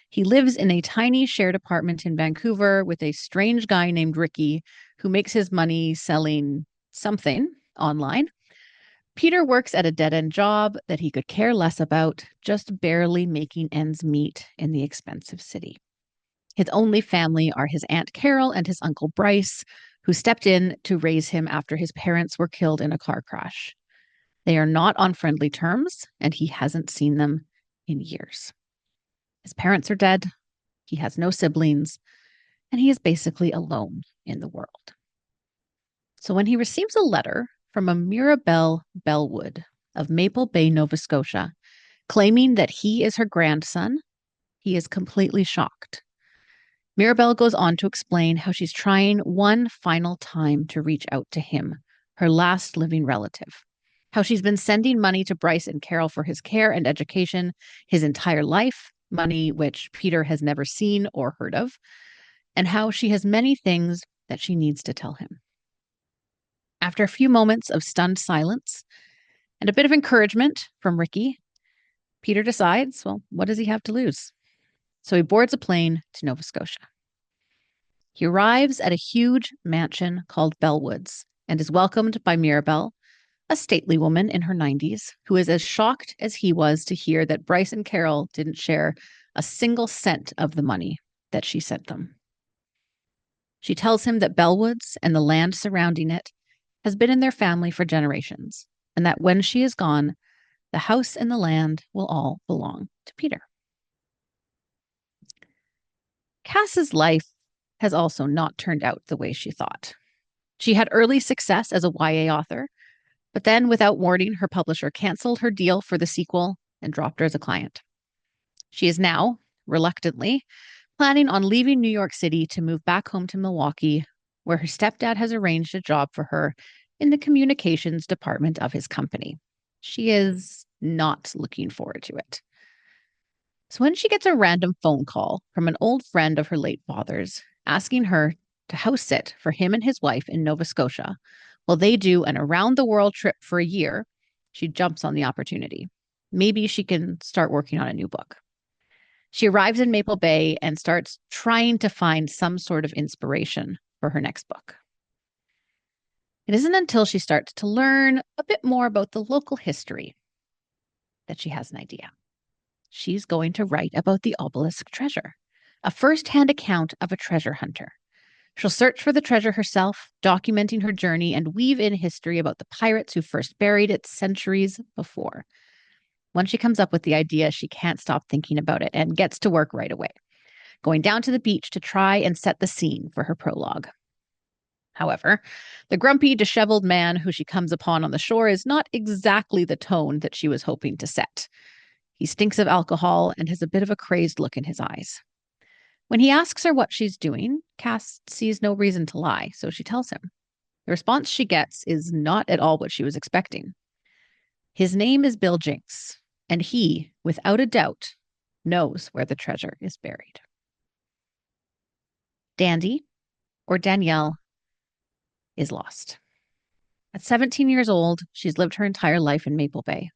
He lives in a tiny shared apartment in Vancouver with a strange guy named Ricky, who makes his money selling something online. Peter works at a dead-end job that he could care less about, just barely making ends meet in the expensive city. His only family are his Aunt Carol and his Uncle Bryce, who stepped in to raise him after his parents were killed in a car crash. They are not on friendly terms, and he hasn't seen them in years. His parents are dead, he has no siblings, and he is basically alone in the world. So when he receives a letter from a Mirabelle Bellwood of Maple Bay, Nova Scotia, claiming that he is her grandson, he is completely shocked. Mirabelle goes on to explain how she's trying one final time to reach out to him, her last living relative. How she's been sending money to Bryce and Carol for his care and education his entire life, money which Peter has never seen or heard of, and how she has many things that she needs to tell him. After a few moments of stunned silence and a bit of encouragement from Ricky, Peter decides, well, what does he have to lose? So he boards a plane to Nova Scotia. He arrives at a huge mansion called Bellwoods and is welcomed by Mirabelle, a stately woman in her 90s, who is as shocked as he was to hear that Bryce and Carol didn't share a single cent of the money that she sent them. She tells him that Bellwoods and the land surrounding it has been in their family for generations, and that when she is gone, the house and the land will all belong to Peter. Cass's life has also not turned out the way she thought. She had early success as a YA author, but then, without warning, her publisher canceled her deal for the sequel and dropped her as a client. She is now, reluctantly, planning on leaving New York City to move back home to Milwaukee, where her stepdad has arranged a job for her in the communications department of his company. She is not looking forward to it. So when she gets a random phone call from an old friend of her late father's asking her to house sit for him and his wife in Nova Scotia while they do an around-the-world trip for a year, she jumps on the opportunity. Maybe she can start working on a new book. She arrives in Maple Bay and starts trying to find some sort of inspiration for her next book. It isn't until she starts to learn a bit more about the local history that she has an idea. She's going to write about the obelisk treasure, a first-hand account of a treasure hunter. She'll search for the treasure herself, documenting her journey and weave in history about the pirates who first buried it centuries before. Once she comes up with the idea, she can't stop thinking about it and gets to work right away, going down to the beach to try and set the scene for her prologue. However, the grumpy, disheveled man who she comes upon on the shore is not exactly the tone that she was hoping to set. He stinks of alcohol and has a bit of a crazed look in his eyes. When he asks her what she's doing, Cass sees no reason to lie, so she tells him. The response she gets is not at all what she was expecting. His name is Bill Jinks, and he, without a doubt, knows where the treasure is buried. Dandy, or Danielle, is lost. At 17 years old, she's lived her entire life in Maple Bay.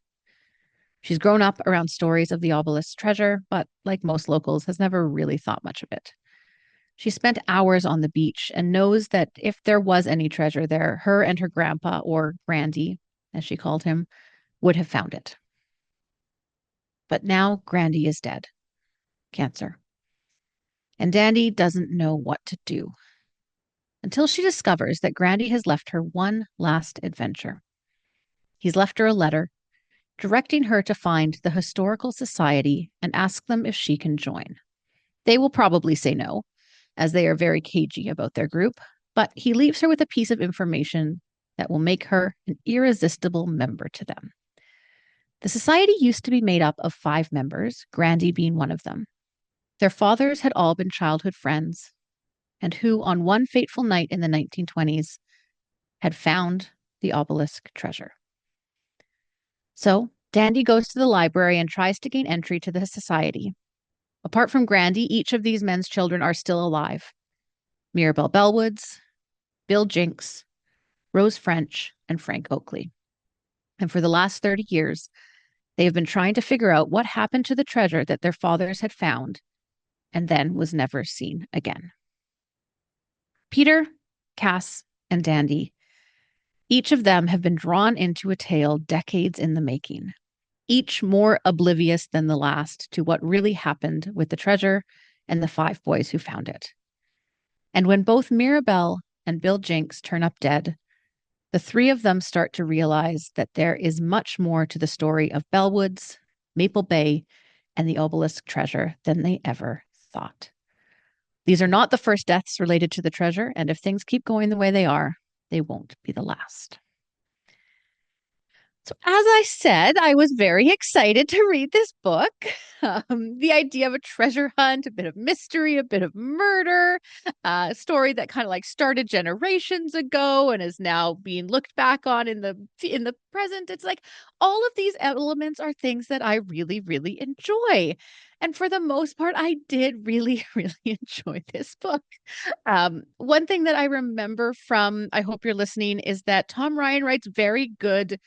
She's grown up around stories of the obelisk treasure, but like most locals, has never really thought much of it. She spent hours on the beach and knows that if there was any treasure there, her and her grandpa, or Grandy, as she called him, would have found it. But now Grandy is dead. Cancer. And Dandy doesn't know what to do until she discovers that Grandy has left her one last adventure. He's left her a letter directing her to find the Historical Society and ask them if she can join. They will probably say no, as they are very cagey about their group, but he leaves her with a piece of information that will make her an irresistible member to them. The society used to be made up of 5 members, Grandy being one of them. Their fathers had all been childhood friends, and who, on one fateful night in the 1920s, had found the obelisk treasure. So, Dandy goes to the library and tries to gain entry to the society. Apart from Grandy, each of these men's children are still alive. Mirabelle Bellwoods, Bill Jinks, Rose French, and Frank Oakley. And for the last 30 years, they have been trying to figure out what happened to the treasure that their fathers had found and then was never seen again. Peter, Cass, and Dandy Each of them have been drawn into a tale decades in the making, each more oblivious than the last to what really happened with the treasure and the 5 boys who found it. And when both Mirabelle and Bill Jinks turn up dead, the 3 of them start to realize that there is much more to the story of Bellwoods, Maple Bay, and the obelisk treasure than they ever thought. These are not the first deaths related to the treasure, and if things keep going the way they are, they won't be the last. So, as I said, I was very excited to read this book. The idea of a treasure hunt, a bit of mystery, a bit of murder, a story that kind of like started generations ago and is now being looked back on in the present. It's like all of these elements are things that I really, really enjoy. And for the most part, I did really, really enjoy this book. One thing that I remember from I Hope You're Listening is that Tom Ryan writes very good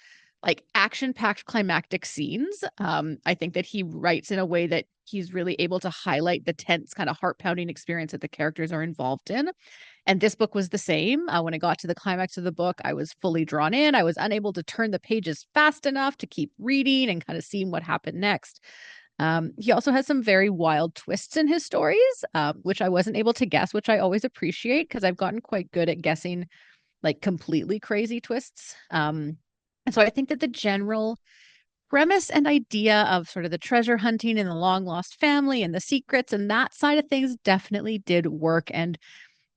like action-packed climactic scenes. I think that he writes in a way that he's really able to highlight the tense kind of heart-pounding experience that the characters are involved in. And this book was the same. When I got to the climax of the book, I was fully drawn in. I was unable to turn the pages fast enough to keep reading and kind of seeing what happened next. He also has some very wild twists in his stories, which I wasn't able to guess, which I always appreciate because I've gotten quite good at guessing like completely crazy twists. And so I think that the general premise and idea of sort of the treasure hunting and the long lost family and the secrets and that side of things definitely did work and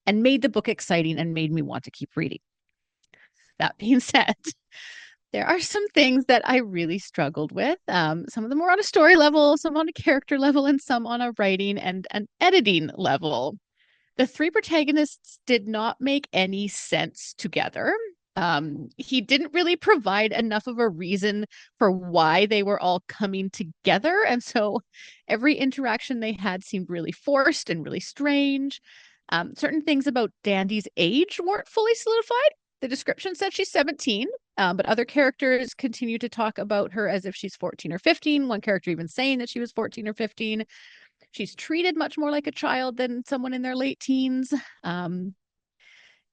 made the book exciting and made me want to keep reading. That being said, there are some things that I really struggled with. Some of them were on a story level, some on a character level, and some on a writing and an editing level. The 3 protagonists did not make any sense together. He didn't really provide enough of a reason for why they were all coming together. And so every interaction they had seemed really forced and really strange. Certain things about Dandy's age weren't fully solidified. The description said she's 17, but other characters continue to talk about her as if she's 14 or 15. One character even saying that she was 14 or 15. She's treated much more like a child than someone in their late teens.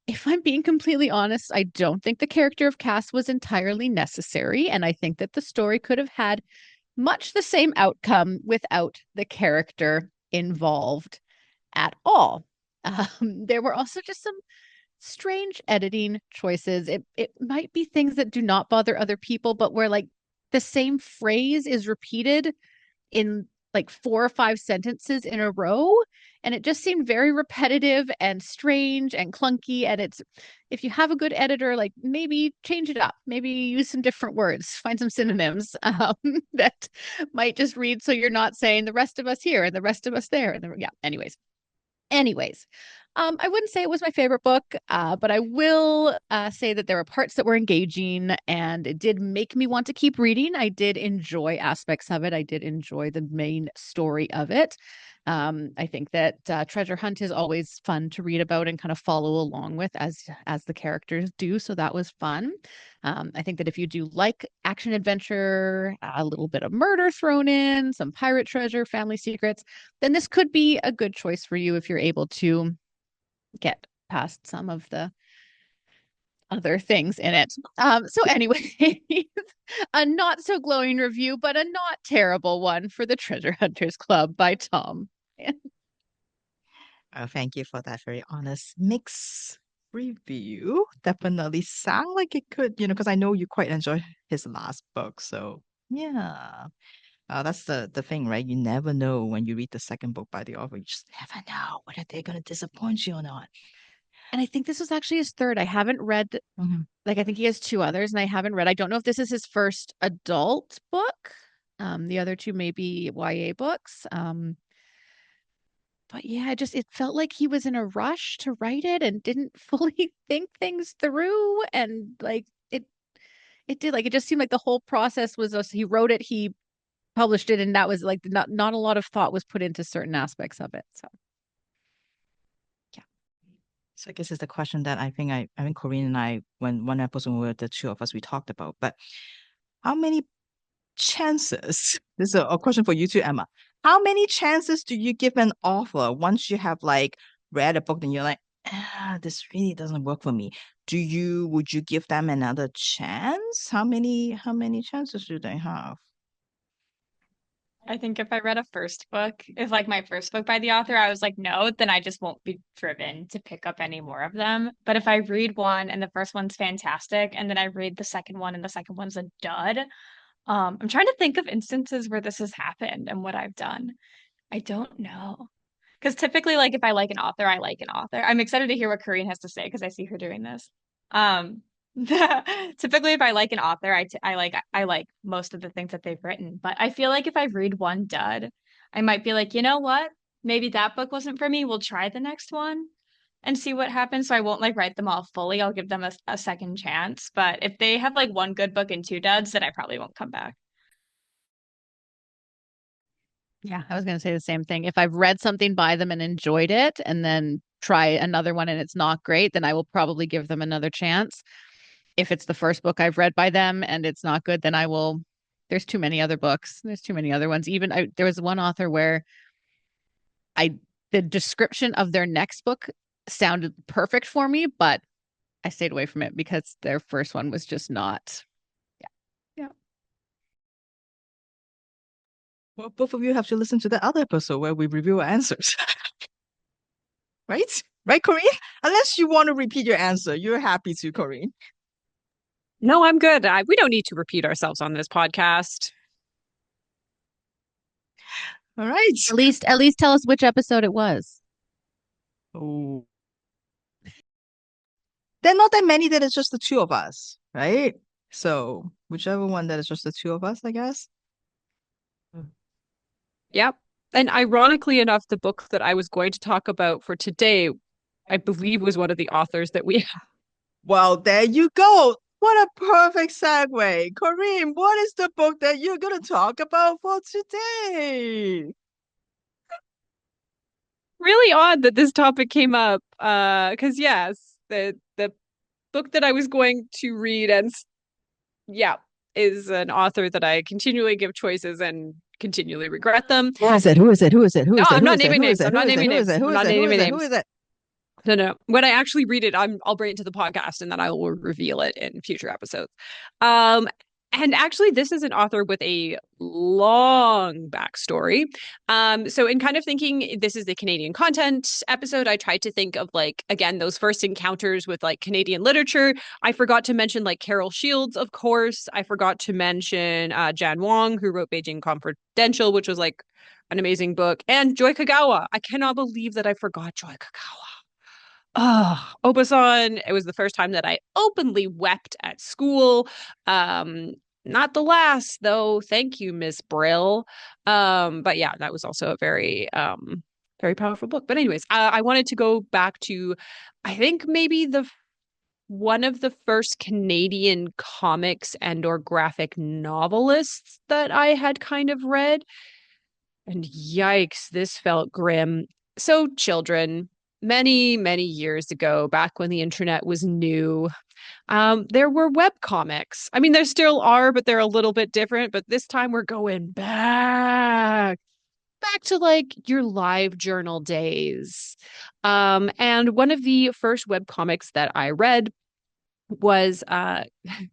If I'm being completely honest, I don't think the character of Cass was entirely necessary. And I think that the story could have had much the same outcome without the character involved at all. There were also just some strange editing choices. It might be things that do not bother other people, but where like the same phrase is repeated in like 4 or 5 sentences in a row. And it just seemed very repetitive and strange and clunky. And it's, if you have a good editor, like maybe change it up, maybe use some different words, find some synonyms that might just read. So you're not saying the rest of us here and the rest of us there. And yeah, anyways, I wouldn't say it was my favorite book, but I will say that there were parts that were engaging and it did make me want to keep reading. I did enjoy aspects of it. I did enjoy the main story of it. I think that Treasure Hunt is always fun to read about and kind of follow along with as the characters do. So that was fun. I think that if you do like action adventure, a little bit of murder thrown in, some pirate treasure, family secrets, then this could be a good choice for you if you're able to get past some of the other things in it. So anyway, a not so glowing review, but a not terrible one for the Treasure Hunters Club by Tom. Thank you for that very honest mix review. Definitely sound like it could, because I know you quite enjoyed his last book. So yeah. That's the thing, right? You never know when you read the second book by the author. You just never know whether they're going to disappoint you or not. And I think this was actually his third. I haven't read, like, I think he has 2 others and I haven't read. I don't know if this is his first adult book. The other 2 may be YA books. But yeah, it felt like he was in a rush to write it and didn't fully think things through. And like, it did, like, it just seemed like the whole process was just, he wrote it, he published it, and that was like not a lot of thought was put into certain aspects of it. So yeah. So I guess it's the question that I think Corene and I, when one episode where the 2 of us, we talked about, but how many chances, this is a question for you too, Emma. How many chances do you give an author once you have like read a book and you're like, this really doesn't work for me. Would you give them another chance? How many chances do they have? I think if I read a first book, if like my first book by the author, I was like, no, then I just won't be driven to pick up any more of them. But if I read one and the first one's fantastic, and then I read the second one and the second one's a dud, I'm trying to think of instances where this has happened and what I've done. I don't know. Because typically, like if I like an author, I like an author. I'm excited to hear what Corene has to say because I see her doing this. Um, typically, if I like an author, I like most of the things that they've written. But I feel like if I read one dud, I might be like, you know what? Maybe that book wasn't for me. We'll try the next one and see what happens. So I won't like write them all fully. I'll give them a second chance. But if they have like one good book and two duds, then I probably won't come back. Yeah, I was going to say the same thing. If I've read something by them and enjoyed it and then try another one and it's not great, then I will probably give them another chance. If it's the first book I've read by them and it's not good, then I will. There's too many other books. There's too many other ones. There was one author where the description of their next book sounded perfect for me, but I stayed away from it because their first one was just not. Yeah. Well, both of you have to listen to the other episode where we review our answers. Right? Right, Corene? Unless you want to repeat your answer. You're happy to, Corene. No, I'm good. We don't need to repeat ourselves on this podcast. All right. At least tell us which episode it was. Oh. There are not that many that it's just the two of us, right? So whichever one that is just the two of us, I guess. Yep. And ironically enough, the book that I was going to talk about for today, I believe was one of the authors that we have. Well, there you go. What a perfect segue. Corene, what is the book that you're going to talk about for today? Really odd that this topic came up. Because yes, the book that I was going to read is an author that I continually give choices and continually regret them. Who is it? Who is it? Who is it? Who No, is it? I'm Who not is it? naming Who is names. it? I'm not naming names. Who I'm is not it? Who naming is it? names. Who is it? No. When I actually read it, I'll bring it to the podcast and then I will reveal it in future episodes. And actually, this is an author with a long backstory. So in kind of thinking this is the Canadian content episode, I tried to think of like, again, those first encounters with like Canadian literature. I forgot to mention like Carol Shields, of course. I forgot to mention Jan Wong, who wrote Beijing Confidential, which was like an amazing book, and Joy Kagawa. I cannot believe that I forgot Joy Kagawa. Oh, Obasan. It was the first time that I openly wept at school. Not the last, though. Thank you, Miss Brill. But yeah, that was also a very powerful book. But anyways, I wanted to go back to, I think maybe one of the first Canadian comics and or graphic novelists that I had kind of read. And yikes, this felt grim. So, children, many, many years ago, back when the internet was new, there were web comics. I mean, there still are, but they're a little bit different. But this time we're going back to like your live journal days. And one of the first web comics that I read was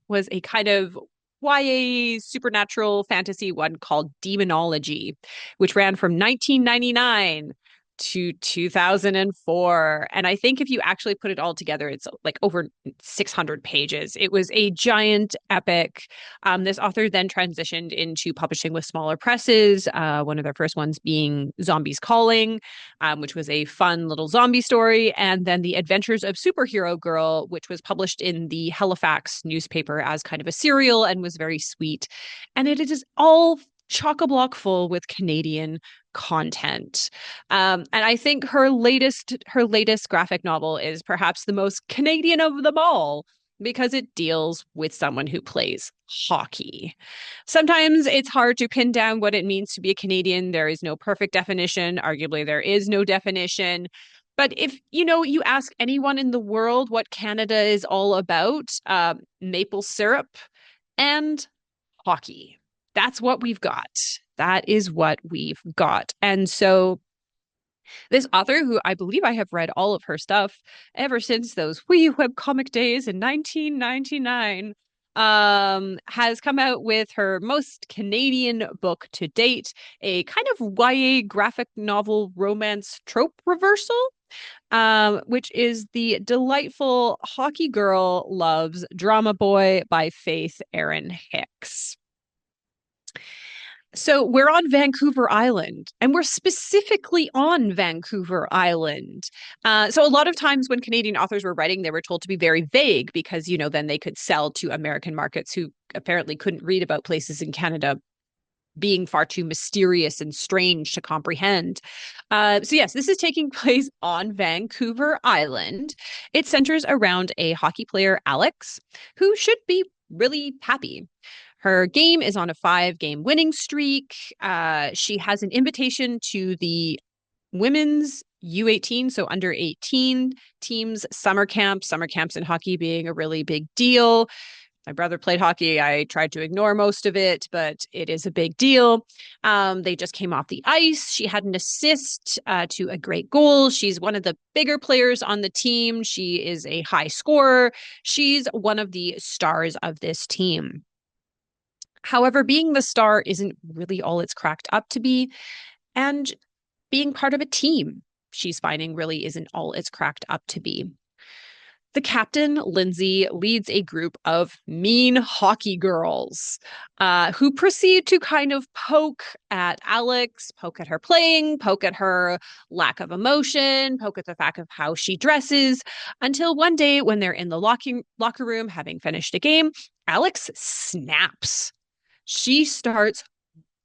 was a kind of YA supernatural fantasy one called Demonology, which ran from 1999 to 2004. And I think if you actually put it all together, it's like over 600 pages. It was a giant epic. This author then transitioned into publishing with smaller presses, one of their first ones being Zombies Calling, which was a fun little zombie story. And then The Adventures of Superhero Girl, which was published in the Halifax newspaper as kind of a serial and was very sweet. And it is all chock-a-block full with Canadian content. And I think her latest graphic novel is perhaps the most Canadian of them all because it deals with someone who plays hockey. Sometimes it's hard to pin down what it means to be a Canadian. There is no perfect definition. Arguably, there is no definition. But if you ask anyone in the world what Canada is all about, maple syrup and hockey. That's what we've got. That is what we've got. And so This author, who I believe I have read all of her stuff ever since those wee webcomic days in 1999, has come out with her most Canadian book to date, a kind of YA graphic novel romance trope reversal, which is the delightful Hockey Girl Loves Drama Boy by Faith Erin Hicks. So we're on Vancouver Island, and we're specifically on Vancouver Island. So a lot of times when Canadian authors were writing, they were told to be very vague because, then they could sell to American markets who apparently couldn't read about places in Canada being far too mysterious and strange to comprehend. So yes, this is taking place on Vancouver Island. It centers around a hockey player, Alex, who should be really happy. Her game is on a 5-game winning streak. She has an invitation to the women's U18, so under 18 teams summer camps in hockey being a really big deal. My brother played hockey. I tried to ignore most of it, but it is a big deal. They just came off the ice. She had an assist to a great goal. She's one of the bigger players on the team. She is a high scorer. She's one of the stars of this team. However, being the star isn't really all it's cracked up to be. And being part of a team, she's finding, really isn't all it's cracked up to be. The captain, Lindsay, leads a group of mean hockey girls who proceed to kind of poke at Alex, poke at her playing, poke at her lack of emotion, poke at the fact of how she dresses, until one day when they're in the locker room having finished a game, Alex snaps. She starts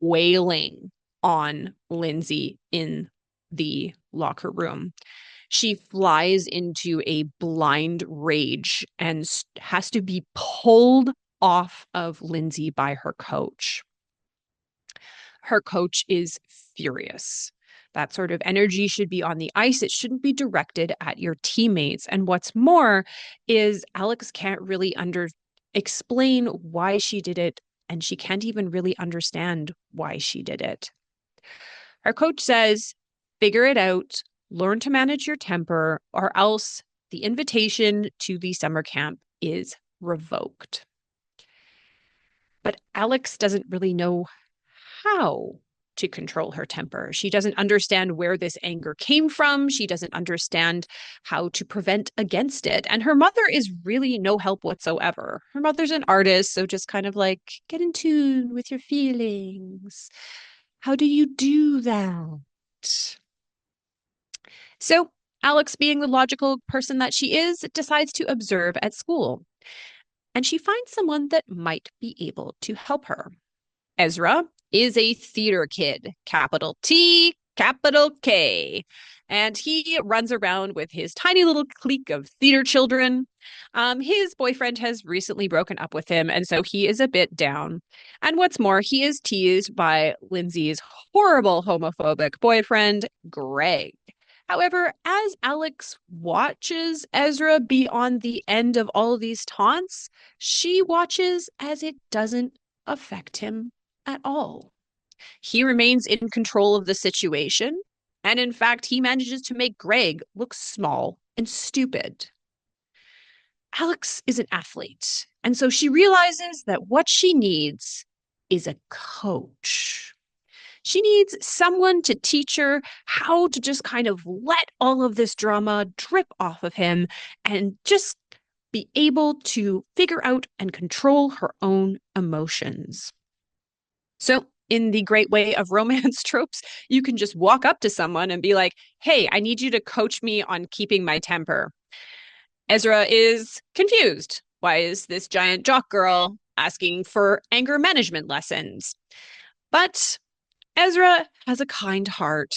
wailing on Lindsay in the locker room. She flies into a blind rage and has to be pulled off of Lindsay by her coach. Her coach is furious. That sort of energy should be on the ice. It shouldn't be directed at your teammates. And what's more is Alex can't really explain why she did it, and she can't even really understand why she did it. Her coach says, figure it out, learn to manage your temper, or else the invitation to the summer camp is revoked. But Alex doesn't really know how to control her temper. She doesn't understand where this anger came from. She doesn't understand how to prevent against it. And her mother is really no help whatsoever. Her mother's an artist, so just kind of like, get in tune with your feelings. How do you do that? So Alex, being the logical person that she is, decides to observe at school. And she finds someone that might be able to help her. Ezra is a theater kid, capital T, capital K. And he runs around with his tiny little clique of theater children. His boyfriend has recently broken up with him, and so he is a bit down. And what's more, he is teased by Lindsay's horrible homophobic boyfriend, Greg. However, as Alex watches Ezra be on the end of all of these taunts, she watches as it doesn't affect him at all. He remains in control of the situation, and in fact, he manages to make Greg look small and stupid. Alex is an athlete, and so she realizes that what she needs is a coach. She needs someone to teach her how to just kind of let all of this drama drip off of him and just be able to figure out and control her own emotions. So in the great way of romance tropes, you can just walk up to someone and be like, hey, I need you to coach me on keeping my temper. Ezra is confused. Why is this giant jock girl asking for anger management lessons? But Ezra has a kind heart,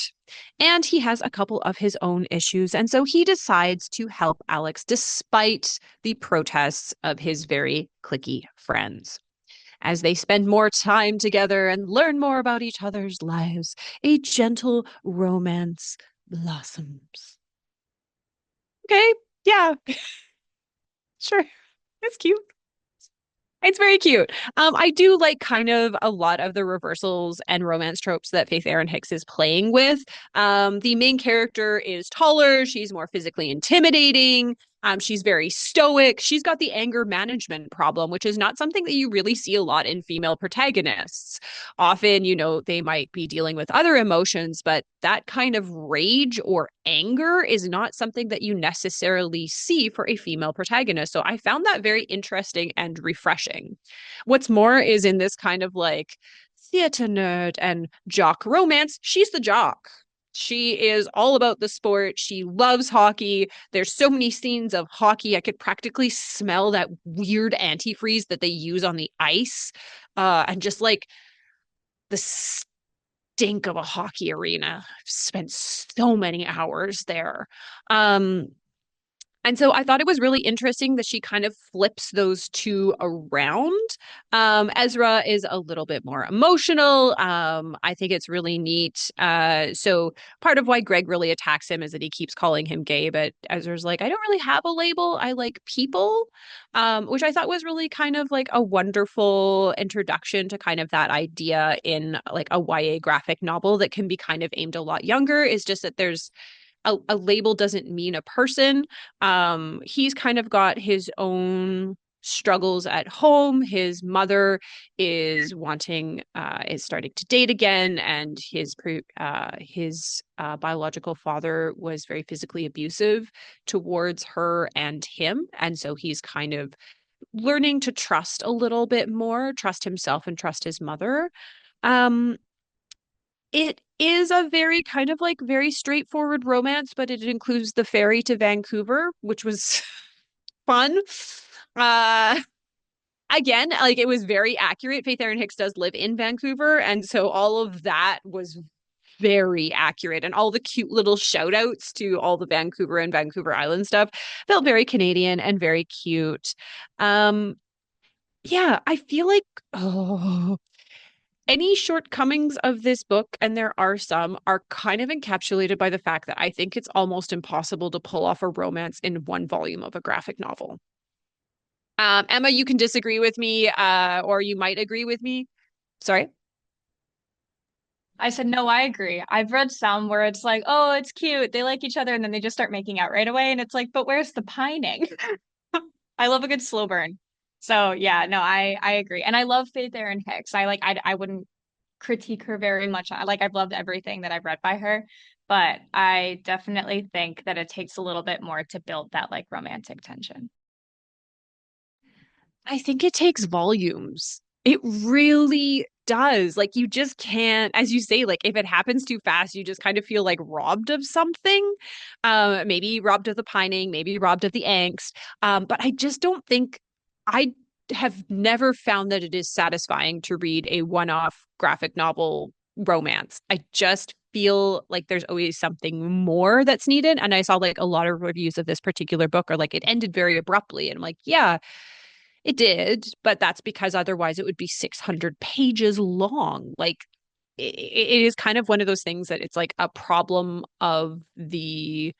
and he has a couple of his own issues, and so he decides to help Alex despite the protests of his very cliquey friends. As they spend more time together and learn more about each other's lives, a gentle romance blossoms. Okay, yeah, sure, that's cute. It's very cute. I do like kind of a lot of the reversals and romance tropes that Faith Erin Hicks is playing with. The main character is taller, she's more physically intimidating. She's very stoic. She's got the anger management problem, which is not something that you really see a lot in female protagonists. Often, they might be dealing with other emotions, but that kind of rage or anger is not something that you necessarily see for a female protagonist. So I found that very interesting and refreshing. What's more is in this kind of like theater nerd and jock romance, she's the jock. She is all about the sport. She loves hockey. There's so many scenes of hockey. I could practically smell that weird antifreeze that they use on the ice. And just like the stink of a hockey arena. I've spent so many hours there. And so I thought it was really interesting that she kind of flips those two around. Ezra is a little bit more emotional. I think it's really neat. So part of why Greg really attacks him is that he keeps calling him gay, but Ezra's like, I don't really have a label. I like people, which I thought was really kind of like a wonderful introduction to kind of that idea in like a YA graphic novel that can be kind of aimed a lot younger. Is just that there's a label doesn't mean a person. He's kind of got his own struggles at home. His mother is starting to date again, and his biological father was very physically abusive towards her and him, and so he's kind of learning to trust a little bit more, trust himself and trust his mother. Um, it is a very kind of like very straightforward romance, but it includes the ferry to Vancouver, which was fun. Uh, Again, like it was very accurate. Faith Erin Hicks does live in Vancouver, and so all of that was very accurate, and all the cute little shout outs to all the Vancouver and Vancouver Island stuff felt very Canadian and very cute. Um, yeah, I feel like any shortcomings of this book, and there are some, are kind of encapsulated by the fact that I think it's almost impossible to pull off a romance in one volume of a graphic novel. Emma, you can disagree with me, or you might agree with me. Sorry. I said, no, I agree. I've read some where it's like, oh, it's cute. They like each other, and then they just start making out right away. And it's like, but where's the pining? I love a good slow burn. So yeah, no, I agree. And I love Faith Erin Hicks. I wouldn't critique her very much. I've loved everything that I've read by her, but I definitely think that it takes a little bit more to build that like romantic tension. I think it takes volumes. It really does. Like you just can't, as you say, like if it happens too fast, you just kind of feel like robbed of something. Maybe robbed of the pining, maybe robbed of the angst. But I just don't think I have never found that it is satisfying to read a one-off graphic novel romance. I just feel like there's always something more that's needed. And I saw like a lot of reviews of this particular book are like it ended very abruptly. And I'm like, yeah, it did, but that's because otherwise it would be 600 pages long. Like it is kind of one of those things that it's like a problem of the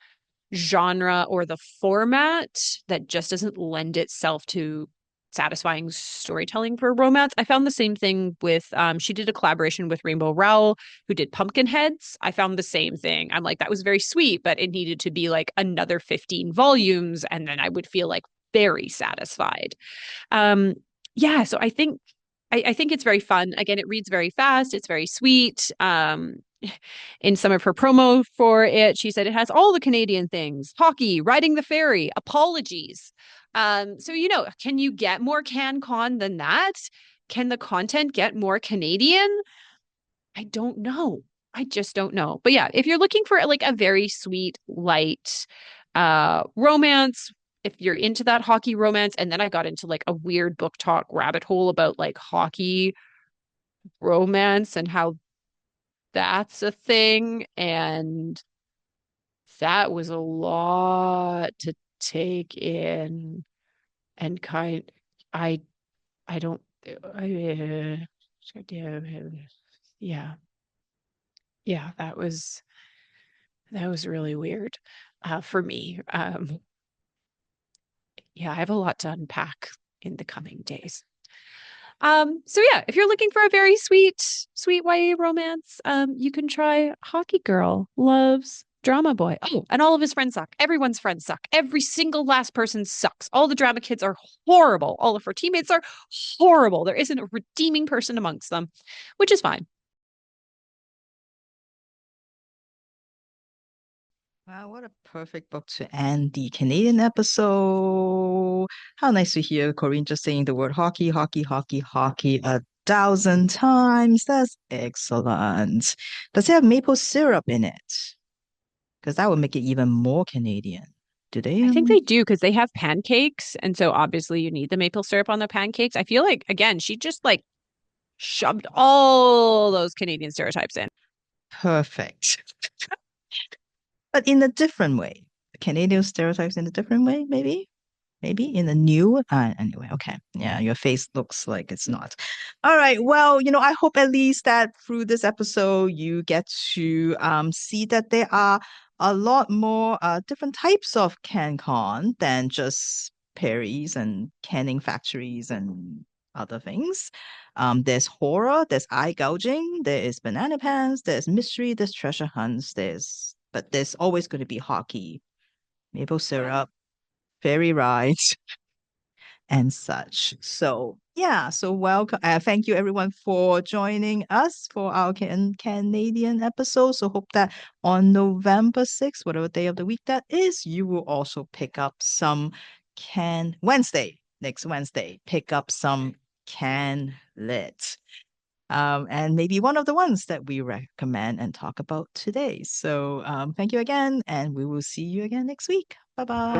genre or the format that just doesn't lend itself to satisfying storytelling for romance. I found the same thing with she did a collaboration with Rainbow Rowell, who did Pumpkinheads. I found the same thing. I'm like, that was very sweet, but it needed to be like another 15 volumes, and then I would feel like very satisfied. Um, yeah, so I think it's very fun. Again, it reads very fast. It's very sweet. In some of her promo for it, she said it has all the Canadian things: hockey, riding the ferry, apologies. So can you get more CanCon than that? Can the content get more Canadian? I don't know. I just don't know. But yeah, if you're looking for like a very sweet, light romance, if you're into that hockey romance, and then I got into like a weird book talk rabbit hole about like hockey romance and how that's a thing, and that was a lot to take in, and I I don't yeah, yeah, that was really weird for me. Yeah, I have a lot to unpack in the coming days. So yeah, if you're looking for a very sweet YA romance, you can try Hockey Girl Loves Drama Boy. Oh, and all of his friends suck. Everyone's friends suck. Every single last person sucks. All the drama kids are horrible. All of her teammates are horrible. There isn't a redeeming person amongst them, which is fine. Wow, what a perfect book to end the Canadian episode. How nice to hear Corene just saying the word hockey, hockey, hockey, hockey 1,000 times. That's excellent. Does it have maple syrup in it? Because that would make it even more Canadian. Do they? I think they do because they have pancakes, and so obviously you need the maple syrup on the pancakes. I feel like again, she just like shoved all those Canadian stereotypes in. Perfect. But in a different way. Canadian stereotypes in a different way, maybe? Maybe in a new anyway, okay. Yeah, your face looks like it's not. All right. Well, I hope at least that through this episode you get to see that there are a lot more different types of CanCon than just Perry's and canning factories and other things. There's horror, there's eye gouging, there is banana pants, there's mystery, there's treasure hunts, but there's always going to be hockey, maple syrup, fairy rides, and such. So yeah, so welcome. Thank you everyone for joining us for our Canadian episode. So hope that on November 6th, whatever day of the week that is, you will also pick up some next Wednesday, pick up some Can Lit. And maybe one of the ones that we recommend and talk about today. So thank you again, and we will see you again next week. Bye bye.